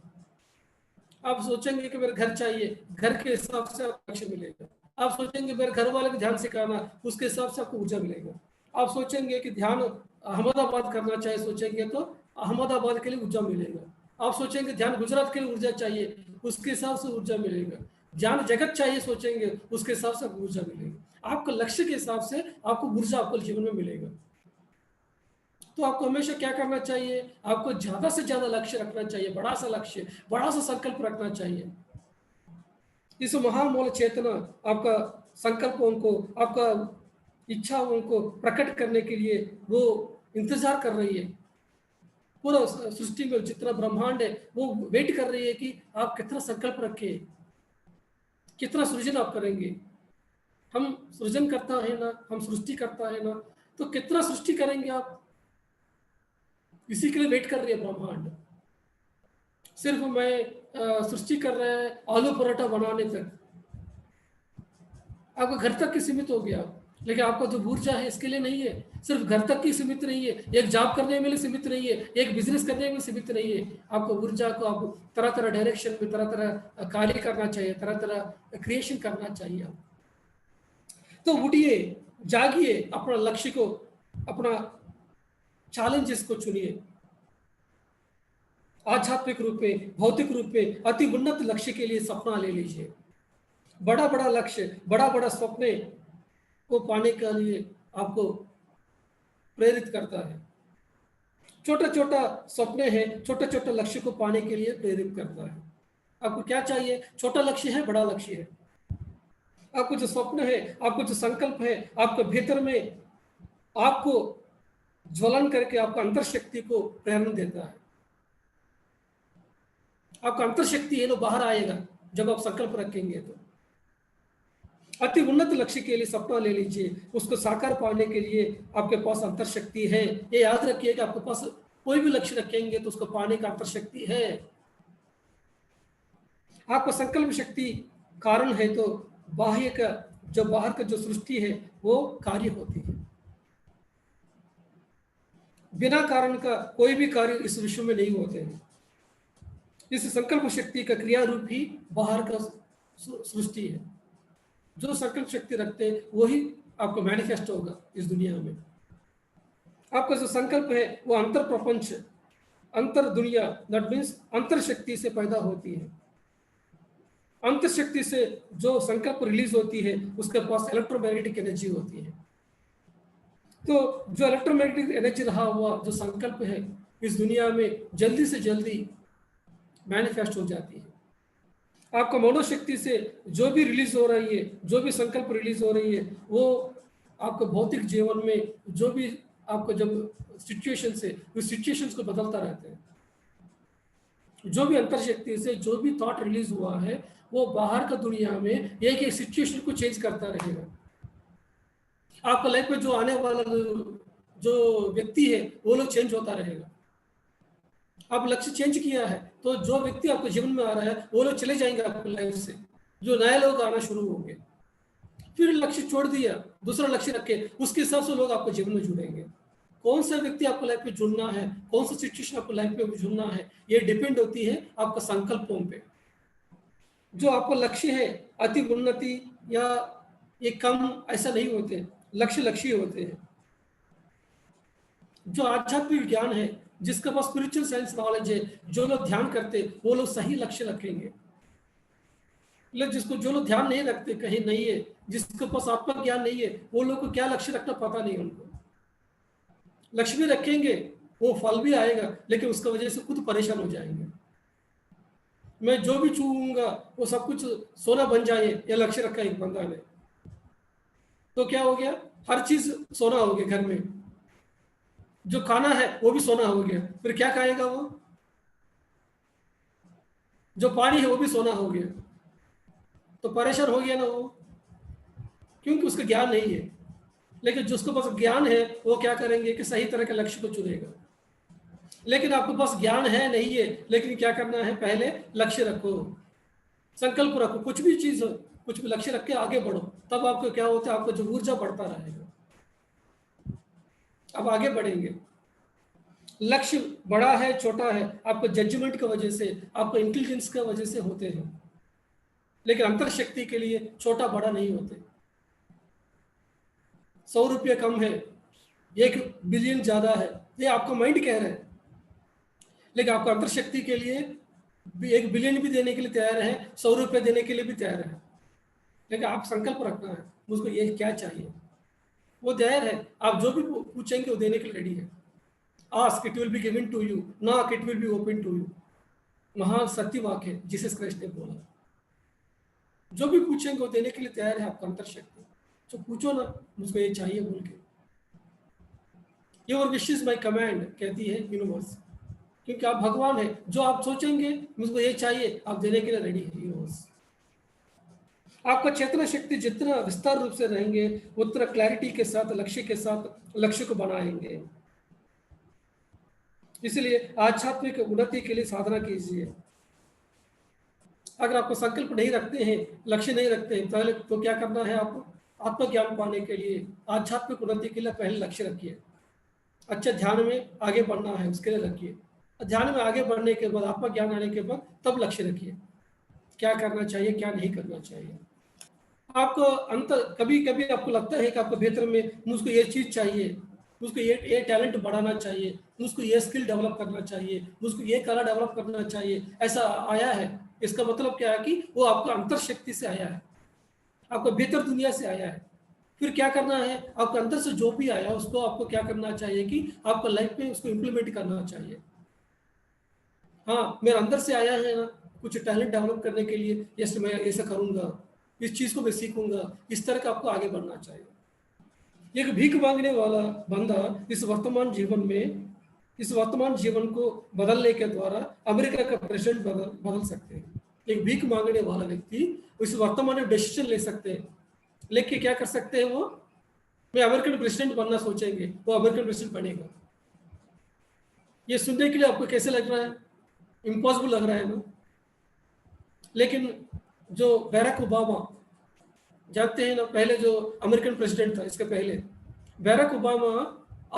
आप सोचेंगे कि मेरे घर चाहिए, घर के हिसाब से आपको लक्ष्य मिलेगा। आप सोचेंगे मेरे घर वाले को ध्यान सिखाना, उसके हिसाब से आपको ऊर्जा मिलेगा। आप सोचेंगे कि ध्यान अहमदाबाद करना चाहिए, सोचेंगे तो अहमदाबाद के लिए ऊर्जा मिलेगा। आप सोचेंगे ध्यान गुजरात के लिए ऊर्जा चाहिए, उसके हिसाब से ऊर्जा मिलेगा। ध्यान जगत चाहिए सोचेंगे, उसके हिसाब से आपको ऊर्जा मिलेगी। आपको लक्ष्य के हिसाब से आपको ऊर्जा आपको जीवन में मिलेगा। तो आपको हमेशा क्या करना चाहिए, आपको ज्यादा से ज्यादा लक्ष्य रखना चाहिए, बड़ा सा लक्ष्य, बड़ा सा संकल्प रखना चाहिए। इस महामूल चेतना आपका संकल्पों को, आपका इच्छाओं को प्रकट करने के लिए वो इंतजार कर रही है। पूरा सृष्टि में जितना ब्रह्मांड है वो वेट कर रही है कि आप कितना संकल्प रखें, कितना सृजन आप करेंगे। हम सृजन करता है ना, हम सृष्टि करता है ना, तो कितना सृष्टि करेंगे आप, इसी के लिए वेट कर रही है ब्रह्मांड। सिर्फ मैं सृष्टि कर रहे हैं आलू पराठा बनाने तक, आपको घर तक की सीमित हो गया। लेकिन आपका जो ऊर्जा है इसके लिए नहीं है, सिर्फ घर तक की सीमित नहीं है, एक जॉब करने में सीमित नहीं है, एक बिजनेस करने में सीमित नहीं है। आपको ऊर्जा को आप तरह तरह डायरेक्शन में, तरह तरह कार्य करना चाहिए, तरह तरह क्रिएशन करना चाहिए। तो उठिए, जागिए, अपना लक्ष्य को, अपना चैलेंजेस को चुनिए। आध्यात्मिक रूप में, भौतिक रूप में अति उन्नत लक्ष्य के लिए सपना ले लीजिए। बड़ा बड़ा लक्ष्य, बड़ा बड़ा सपने को पाने के लिए आपको प्रेरित करता है। छोटा छोटा सपने हैं, छोटे छोटे लक्ष्य को पाने के लिए प्रेरित करता है। आपको क्या चाहिए, छोटा लक्ष्य है, बड़ा लक्ष्य है। आपको जो स्वप्न है, आपको जो संकल्प है, आपके भीतर में आपको ज्वलन करके आपका अंतर शक्ति को प्रेरणा देता है। आपका अंतर शक्ति है वो बाहर आएगा जब आप संकल्प रखेंगे। तो अति उन्नत लक्ष्य के लिए सपना ले लीजिए, उसको साकार पाने के लिए आपके पास अंतर शक्ति है। ये याद रखिए कि आपके पास कोई भी लक्ष्य रखेंगे तो उसको पाने का अंतर शक्ति है। आपका संकल्प शक्ति कारण है तो बाह्य का, जो बाहर का जो सृष्टि है वो कार्य होती है। बिना कारण का कोई भी कार्य इस विश्व में नहीं होते हैं। इस संकल्प शक्ति का क्रिया रूप ही बाहर का सृष्टि है। जो संकल्प शक्ति रखते हैं वही आपको मैनिफेस्ट होगा इस दुनिया में। आपका जो संकल्प है वो अंतर प्रपंच, अंतर दुनिया, दैट मीन्स अंतर शक्ति से पैदा होती है। अंतर शक्ति से जो संकल्प रिलीज होती है उसके पास इलेक्ट्रोमैग्नेटिक एनर्जी होती है। तो जो इलेक्ट्रोमैग्नेटिक एनर्जी रहा हुआ जो संकल्प है इस दुनिया में जल्दी से जल्दी मैनिफेस्ट हो जाती है। आपका मनोशक्ति से जो भी रिलीज हो रही है, जो भी संकल्प रिलीज हो रही है, वो आपको भौतिक जीवन में जो भी आपको जब सिचुएशन से उस सिचुएशंस को बदलता रहता है। जो भी अंतर शक्ति से जो भी थॉट रिलीज हुआ है वो बाहर का दुनिया में एक एक सिचुएशन को चेंज करता रहेगा। आपका लाइफ में जो आने वाला जो व्यक्ति है वो लोग चेंज होता रहेगा। आप लक्ष्य चेंज किया है तो जो व्यक्ति आपके जीवन में आ रहा है वो लोग चले जाएंगे आपकी लाइफ से, जो नए लोग आना शुरू होंगे। फिर लक्ष्य छोड़ दिया, दूसरा लक्ष्य रखे, उसके हिसाब से लोग आपके जीवन में जुड़ेंगे। कौन सा व्यक्ति आपको लाइफ में जुड़ना है, कौन सा सिचुएशन आपको लाइफ में जुड़ना है, ये डिपेंड होती है आपका संकल्पों पे। जो आपका लक्ष्य है अति उन्नति या ये कम ऐसा नहीं होते, लक्ष्य लक्ष्य ही होते हैं। जो आध्यात्मिक ज्ञान है, जिसके पास स्पिरिचुअल साइंस नॉलेज है, जो लोग ध्यान करते वो लोग सही लक्ष्य रखेंगे। जिसको जो लोग ध्यान नहीं रखते, कहीं नहीं है, जिसके पास आत्मा ज्ञान नहीं है, वो लोग को क्या लक्ष्य रखना पता नहीं उनको। लक्ष्य भी रखेंगे, वो फल भी आएगा, लेकिन उसकी वजह से खुद परेशान हो जाएंगे। मैं जो भी छूऊंगा वो सब कुछ सोना बन जाए, ये लक्ष्य रखा एक बंदा ने, तो क्या हो गया, हर चीज सोना हो गया। घर में जो खाना है वो भी सोना हो गया, फिर क्या खाएगा वो। जो पानी है वो भी सोना हो गया, तो परेशान हो गया ना वो, क्योंकि उसका ज्ञान नहीं है। लेकिन जिसके पास ज्ञान है वो क्या करेंगे कि सही तरह के लक्ष्य को चुनेगा। लेकिन आपके पास ज्ञान है नहीं है, लेकिन क्या करना है, पहले लक्ष्य रखो, संकल्प रखो, कुछ भी चीज हो, कुछ भी लक्ष्य रख के आगे बढ़ो, तब आपको क्या होता है, आपका जो ऊर्जा बढ़ता रहेगा, अब आगे बढ़ेंगे। लक्ष्य बड़ा है छोटा है, आपको जजमेंट की वजह से, आपको इंटेलिजेंस की वजह से होते हैं, लेकिन अंतर शक्ति के लिए छोटा बड़ा नहीं होते। 100 रुपये कम है, 1 बिलियन ज्यादा है, ये आपका माइंड कह रहा है। लेकिन आपको अंतर शक्ति के लिए 1 बिलियन भी देने के लिए तैयार है, 100 रुपये देने के लिए भी तैयार है। लेकिन आप संकल्प रखना है, मुझको ये क्या चाहिए, वो तैयार है। आप जो भी पूछेंगे वो देने के लिए रेडी है। Ask it will be given to you, knock it will be open to you. महान सत्य वाक्य है, जीसस क्राइस्ट ने बोला। जो भी पूछेंगे वो देने के लिए तैयार है आपका अंतर शक्ति। तो पूछो ना, मुझको ये चाहिए बोल के। Your wish is my command कहती है यूनिवर्स, क्योंकि आप भगवान है। जो आप सोचेंगे मुझको ये चाहिए, आप देने के लिए रेडी है यूनिवर्स। आपका चेतना शक्ति जितना विस्तार रूप से रहेंगे, उतना क्लैरिटी के साथ, लक्ष्य के साथ लक्ष्य को बनाएंगे। इसलिए आध्यात्मिक उन्नति के लिए साधना कीजिए। अगर आपको संकल्प नहीं रखते हैं, लक्ष्य नहीं रखते हैं, पहले तो क्या करना है, आपको आत्मज्ञान पाने के लिए, आध्यात्मिक उन्नति के लिए पहले लक्ष्य रखिए। अच्छा ध्यान में आगे बढ़ना है, उसके लिए रखिए। ध्यान में आगे बढ़ने के बाद, आत्मज्ञान आने के बाद तब लक्ष्य रखिए, क्या करना चाहिए क्या नहीं करना चाहिए। आपको अंत कभी कभी आपको लगता है कि आपको भीतर में मुझको ये चीज़ चाहिए, मुझको ये टैलेंट बढ़ाना चाहिए, मुझको ये स्किल डेवलप करना चाहिए, मुझको ये कला डेवलप करना चाहिए, ऐसा आया है। इसका मतलब क्या है कि वो आपको अंतर शक्ति से आया है, आपको भीतर दुनिया से आया है। फिर क्या करना है, आपके अंदर से जो भी आया उसको आपको क्या करना चाहिए कि आपको लाइफ में उसको इम्प्लीमेंट करना चाहिए। हाँ, मेरे अंदर से आया है ना कुछ टैलेंट डेवलप करने के लिए, यस मैं ऐसा करूँगा, इस चीज़ को मैं सीखूंगा, इस तरह का आपको आगे बढ़ना चाहिए। एक भीख मांगने वाला बंदा इस वर्तमान जीवन को बदलने के द्वारा अमेरिका का प्रेसिडेंट बदल सकते हैं। एक भीख मांगने वाला व्यक्ति इस वर्तमान में डिसीजन ले सकते हैं, लेके क्या कर सकते हैं, वो मैं अमेरिकन प्रेसिडेंट बनना सोचेंगे, वो अमेरिकन प्रेसिडेंट बनेगा। ये सुनने के लिए आपको कैसे लग रहा है, इम्पॉसिबल लग रहा है ना। लेकिन जो बैरक ओबामा जानते हैं ना, पहले जो अमेरिकन प्रेसिडेंट था, इसके पहले बैरक ओबामा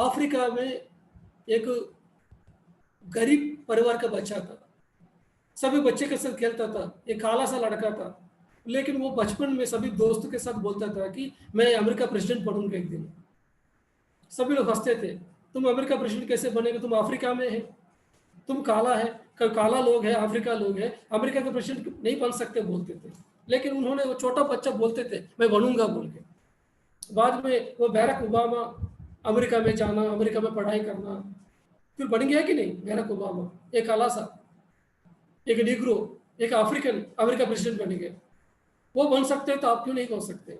अफ्रीका में एक गरीब परिवार का बच्चा था, सभी बच्चे के साथ खेलता था, एक काला सा लड़का था। लेकिन वो बचपन में सभी दोस्तों के साथ बोलता था कि मैं अमेरिका प्रेसिडेंट बनूंगा एक दिन। सभी लोग हंसते थे, तुम अमेरिका प्रेसिडेंट कैसे बनेगे, तुम अफ्रीका में है, तुम काला है, काला लोग है, अफ्रीका लोग है, अमेरिका के प्रेसिडेंट नहीं बन सकते बोलते थे। लेकिन उन्होंने, वो छोटा बच्चा बोलते थे मैं बनूंगा बोल के। बाद में वो बैरक ओबामा अमेरिका में जाना, अमेरिका में पढ़ाई करना, फिर बन गया कि नहीं बैरक ओबामा, एक काला सा, एक निग्रो, एक अफ्रीकन अमेरिका प्रेसिडेंट बन गए। वो बन सकते हैं तो आप क्यों नहीं बन सकते।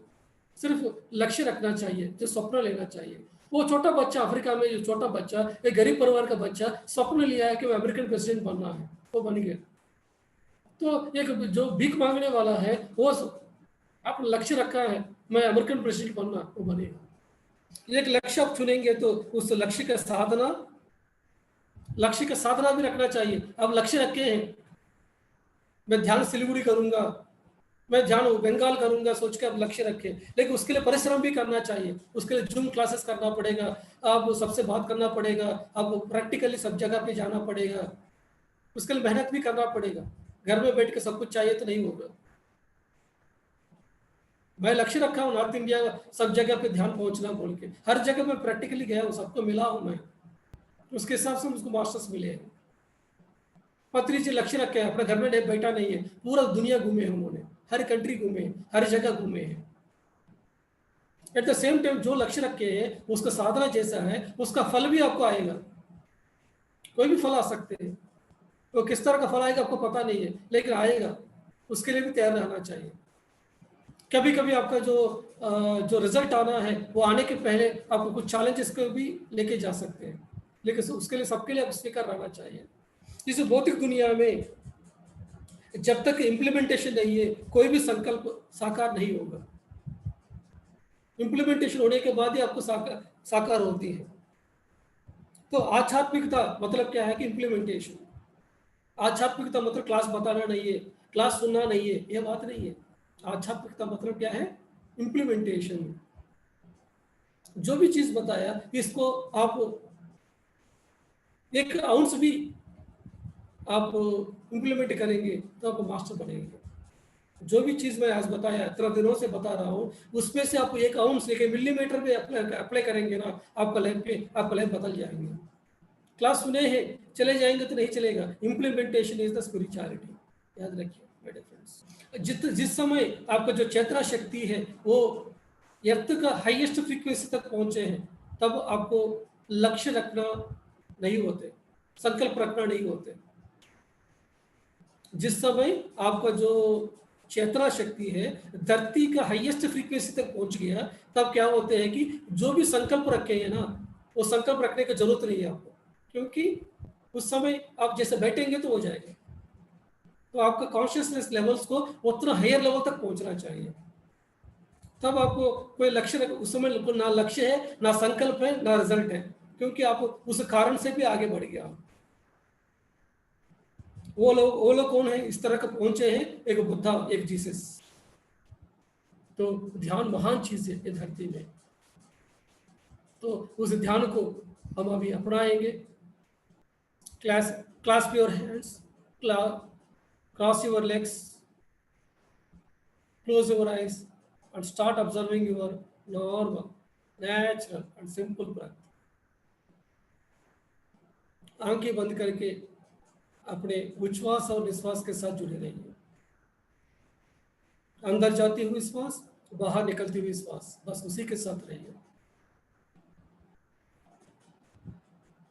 सिर्फ लक्ष्य रखना चाहिए, जो स्वप्न लेना चाहिए। वो छोटा बच्चा अफ्रीका में, जो छोटा बच्चा, एक गरीब परिवार का बच्चा स्वप्न लिया है कि मैं अमेरिकन प्रेसिडेंट बनना है, वो बन गया। तो एक जो भीख मांगने वाला है, वो आप लक्ष्य रखा है मैं अमेरिकन प्रेसिडेंट बनना, वो बनेगा। एक लक्ष्य आप चुनेंगे तो उस लक्ष्य का साधना भी रखना चाहिए। अब लक्ष्य रखे हैं, मैं ध्यान सिलीगुड़ी करूंगा, मैं ध्यान बंगाल करूंगा सोच के आप लक्ष्य रखें, लेकिन उसके लिए परिश्रम भी करना चाहिए। उसके लिए जूम क्लासेस करना पड़ेगा, आप सबसे बात करना पड़ेगा, आपको प्रैक्टिकली सब जगह पे जाना पड़ेगा, उसके लिए मेहनत भी करना पड़ेगा। घर में बैठ के सब कुछ चाहिए तो नहीं होगा। मैं लक्ष्य रखा हूँ नॉर्थ इंडिया सब जगह पे ध्यान पहुंचना बोल के, हर जगह मैं प्रैक्टिकली गया हूँ, सबको मिला हूँ मैं, उसके हिसाब से मुझको मास्टर्स मिले हैं। पत्री जी लक्ष्य रखे हैं, अपने घर में बैठा नहीं है, पूरा दुनिया घूमे हैं उन्होंने, हर कंट्री घूमे हैं, हर जगह घूमे हैं। एट द सेम टाइम जो लक्ष्य रखे हैं उसका साधना जैसा है उसका फल भी आपको आएगा। कोई भी फल आ सकते हैं, तो किस तरह का फल आएगा आपको पता नहीं है, लेकिन आएगा, उसके लिए भी तैयार रहना चाहिए। कभी कभी आपका जो रिजल्ट आना है वो आने के पहले आपको कुछ चैलेंजेस को भी लेके जा सकते हैं, लेकिन उसके लिए सबके लिए आप स्वीकार रहना चाहिए। इस भौतिक दुनिया में जब तक इम्प्लीमेंटेशन नहीं है कोई भी संकल्प साकार नहीं होगा। इम्प्लीमेंटेशन होने के बाद ही आपको साकार होती है। तो आध्यात्मिकता मतलब क्या है कि इम्प्लीमेंटेशन। आध्यात्मिकता मतलब क्लास बताना नहीं है, क्लास सुनना नहीं है, यह बात नहीं है। आध्यात्मिकता मतलब क्या है? इम्प्लीमेंटेशन। जो भी चीज बताया इसको आप एक आउंस भी आप इम्प्लीमेंट करेंगे तो आप मास्टर बनेंगे। जो भी चीज मैं आज बताया, इतना दिनों से बता रहा हूँ, उसमें से आप एक आउंस एक मिलीमीटर पे अप्लाई करेंगे ना, आपका लाइफ बदल जाएंगे। क्लास सुने हैं चले जाएंगे तो नहीं चलेगा। इम्प्लीमेंटेशन इज द स्पिरिचुअलिटी, याद रखिए मेरे फ्रेंड्स। जिस समय आपका जो चेतना शक्ति है वो अर्थ का हाईएस्ट फ्रीक्वेंसी तक पहुंचे हैं, तब आपको लक्ष्य रखना नहीं होते, संकल्प रखना नहीं होते। जिस समय आपका जो चेतना शक्ति है धरती का हाईएस्ट फ्रीक्वेंसी तक पहुंच गया, तब क्या होते हैं कि जो भी संकल्प रखे हैं ना, वो संकल्प रखने की जरूरत नहीं है आपको, क्योंकि उस समय आप जैसे बैठेंगे तो हो जाएगा। तो आपका कॉन्शियसनेस लेवल्स को उतना हायर लेवल तक पहुंचना चाहिए, तब आपको कोई लक्ष्य उस समय ना लक्ष्य है, ना संकल्प है, ना रिजल्ट है, क्योंकि आप उस कारण से भी आगे बढ़ गया। वो लोग कौन है इस तरह का पहुंचे हैं? एक बुद्धा, एक जीसस। तो ध्यान महान चीज है ये धरती में। तो उस ध्यान को हम अभी अपनाएंगे। Class clasp your hands, cross your legs, close your eyes and start observing your normal, natural and simple breath. आंखें बंद करके अपने उच्छ्वास और निश्वास के साथ जुड़े रहिए। अंदर जाती हुई श्वास, बाहर निकलती हुई श्वास, बस उसी के साथ रहिए।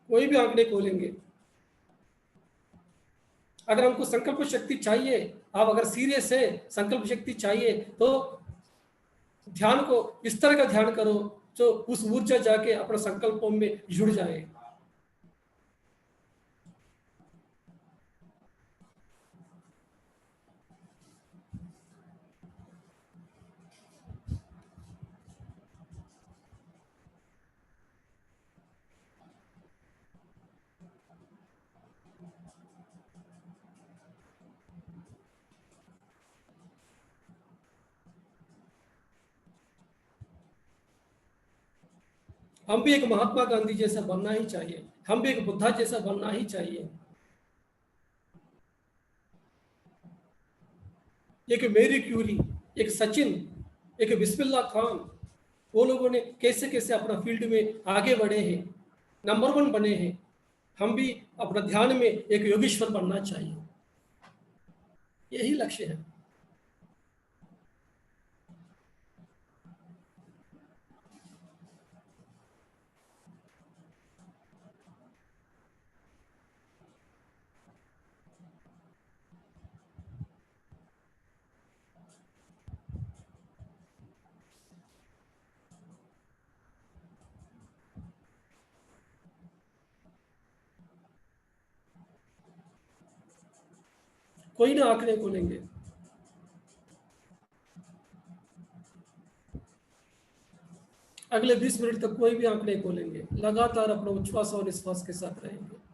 कोई भी आंख नहीं खोलेंगे। अगर हमको संकल्प शक्ति चाहिए, आप अगर सीरियस है, संकल्प शक्ति चाहिए, तो ध्यान को इस तरह का ध्यान करो जो उस ऊर्जा जाके अपने संकल्पों में जुड़ जाए। हम भी एक महात्मा गांधी जैसा बनना ही चाहिए, हम भी एक बुद्धा जैसा बनना ही चाहिए। एक मेरी क्यूरी, एक सचिन, एक बिस्मिल्लाह खान, वो लोगों ने कैसे कैसे अपना फील्ड में आगे बढ़े हैं, नंबर वन बने हैं। हम भी अपना ध्यान में एक योगीश्वर बनना चाहिए, यही लक्ष्य है। कोई ना आंख नहीं खोलेंगे। अगले 20 मिनट तक कोई भी आंख नहीं खोलेंगे, लगातार अपना उच्छ्वास और निश्वास के साथ रहेंगे।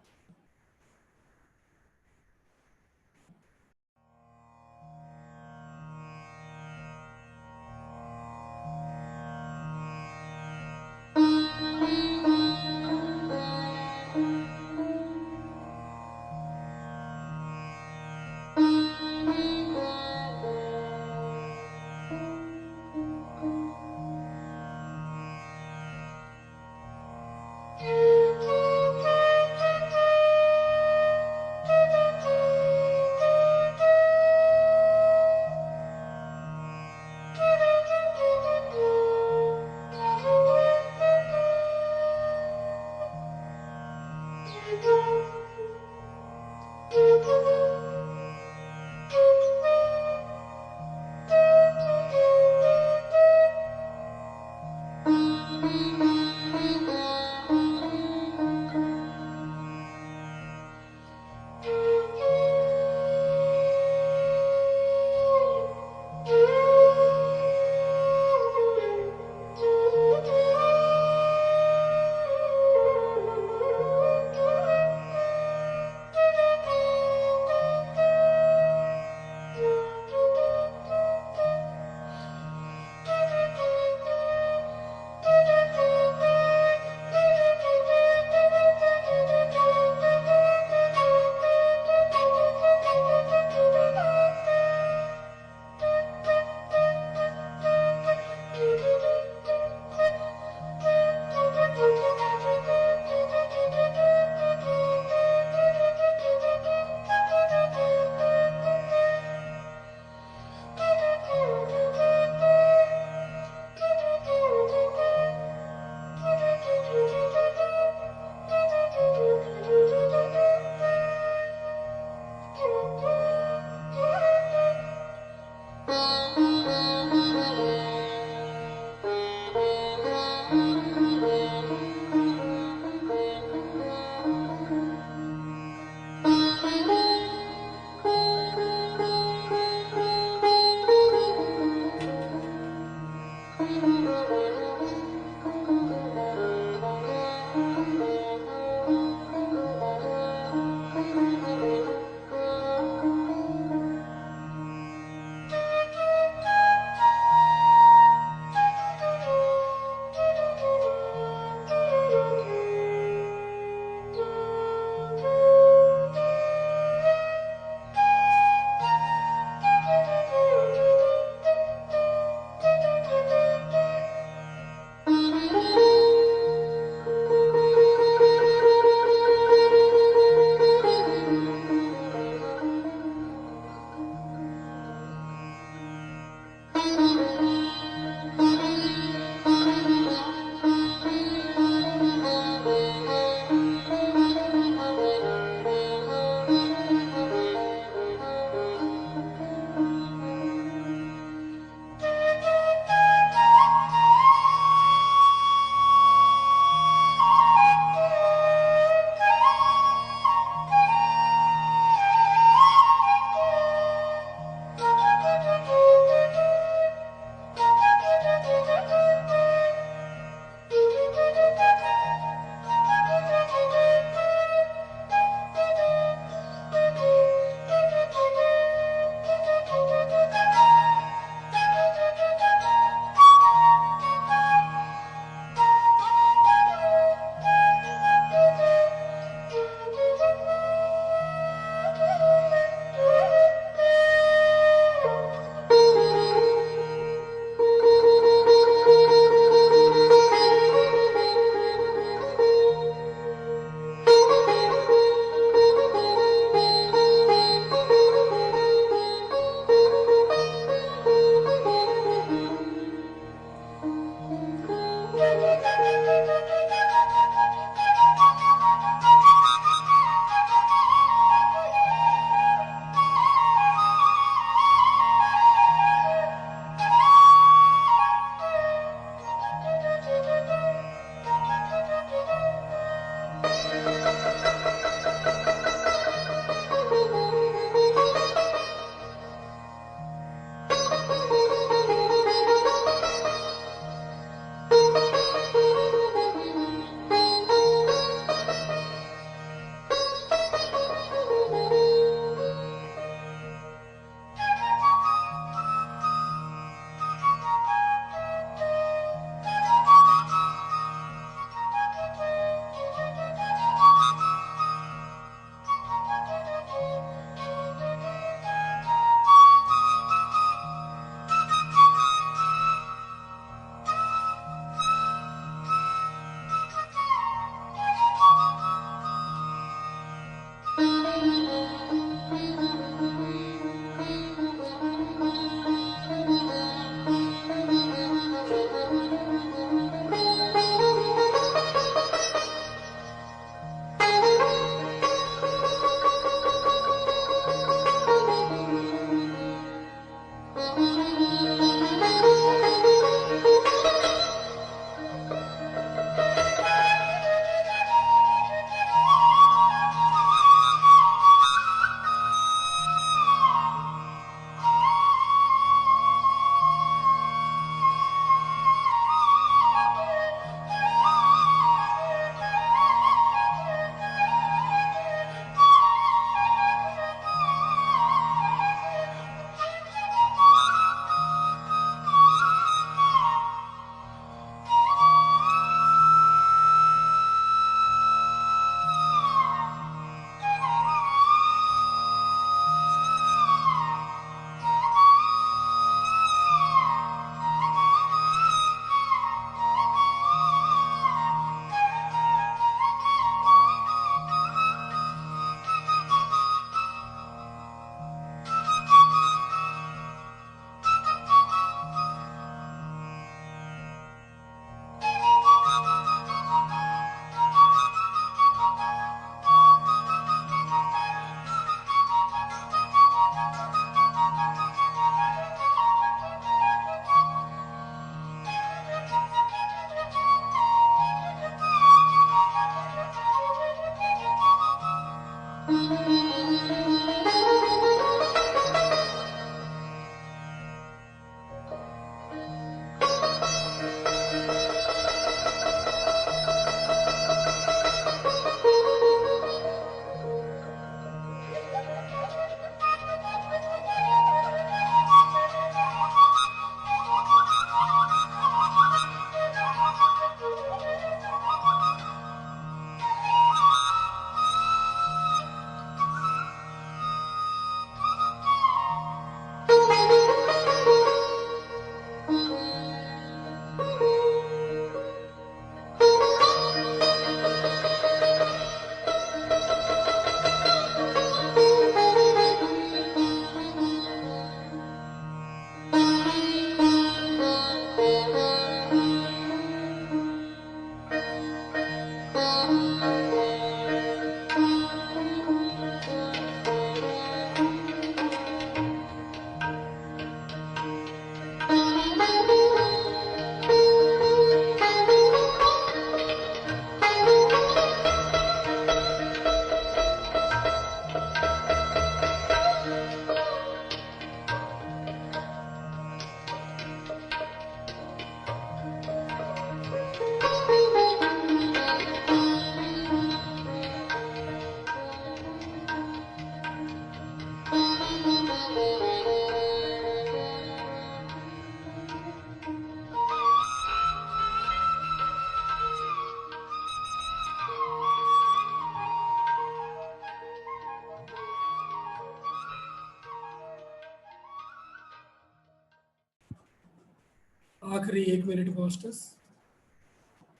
आखिरी 1 minute masters,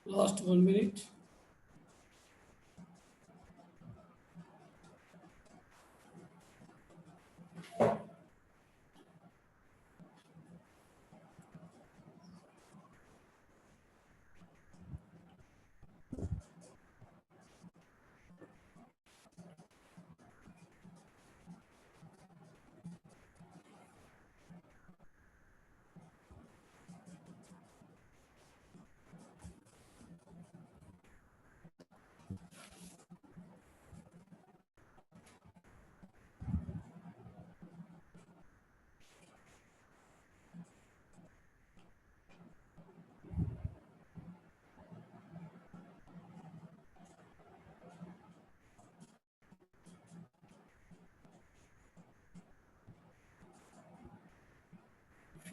last 1 minute.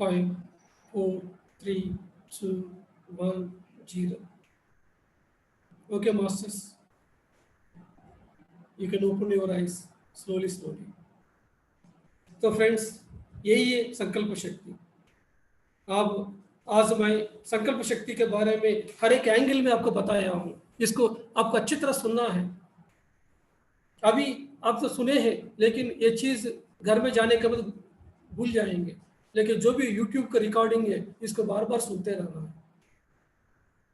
Five, 4, 3, 2, 1, 0. Okay, masters, you can open your eyes slowly, slowly. तो फ्रेंड्स, यही है संकल्प शक्ति। आप आज मैं संकल्प शक्ति के बारे में हर एक एंगल में आपको बताया हूँ। इसको आपको अच्छी तरह सुनना है। अभी आप तो सुने हैं, लेकिन ये चीज़ घर में जाने के बाद भूल जाएंगे। लेकिन जो भी यूट्यूब का रिकॉर्डिंग है, इसको बार बार सुनते रहना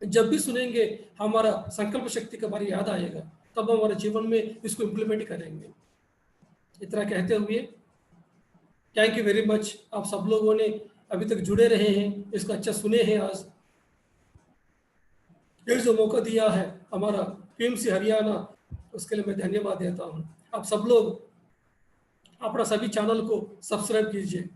है। जब भी सुनेंगे हमारा संकल्प शक्ति के बारे में याद आएगा, तब हमारे जीवन में इसको इम्प्लीमेंट करेंगे। इतना कहते हुए थैंक यू वेरी मच। आप सब लोगों ने अभी तक जुड़े रहे हैं, इसको अच्छा सुने हैं। आज ये जो मौका दिया है हमारा पीएमसी हरियाणा, उसके लिए मैं धन्यवाद देता हूँ। आप सब लोग अपना सभी चैनल को सब्सक्राइब कीजिए।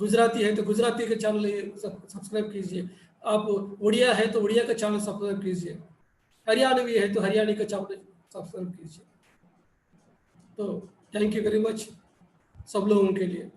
गुजराती है तो गुजराती के चैनल सब्सक्राइब कीजिए। आप उड़िया है तो उड़िया का चैनल सब्सक्राइब कीजिए। हरियाणवी है तो हरियाणी का चैनल सब्सक्राइब कीजिए। तो थैंक यू वेरी मच सब लोगों के लिए।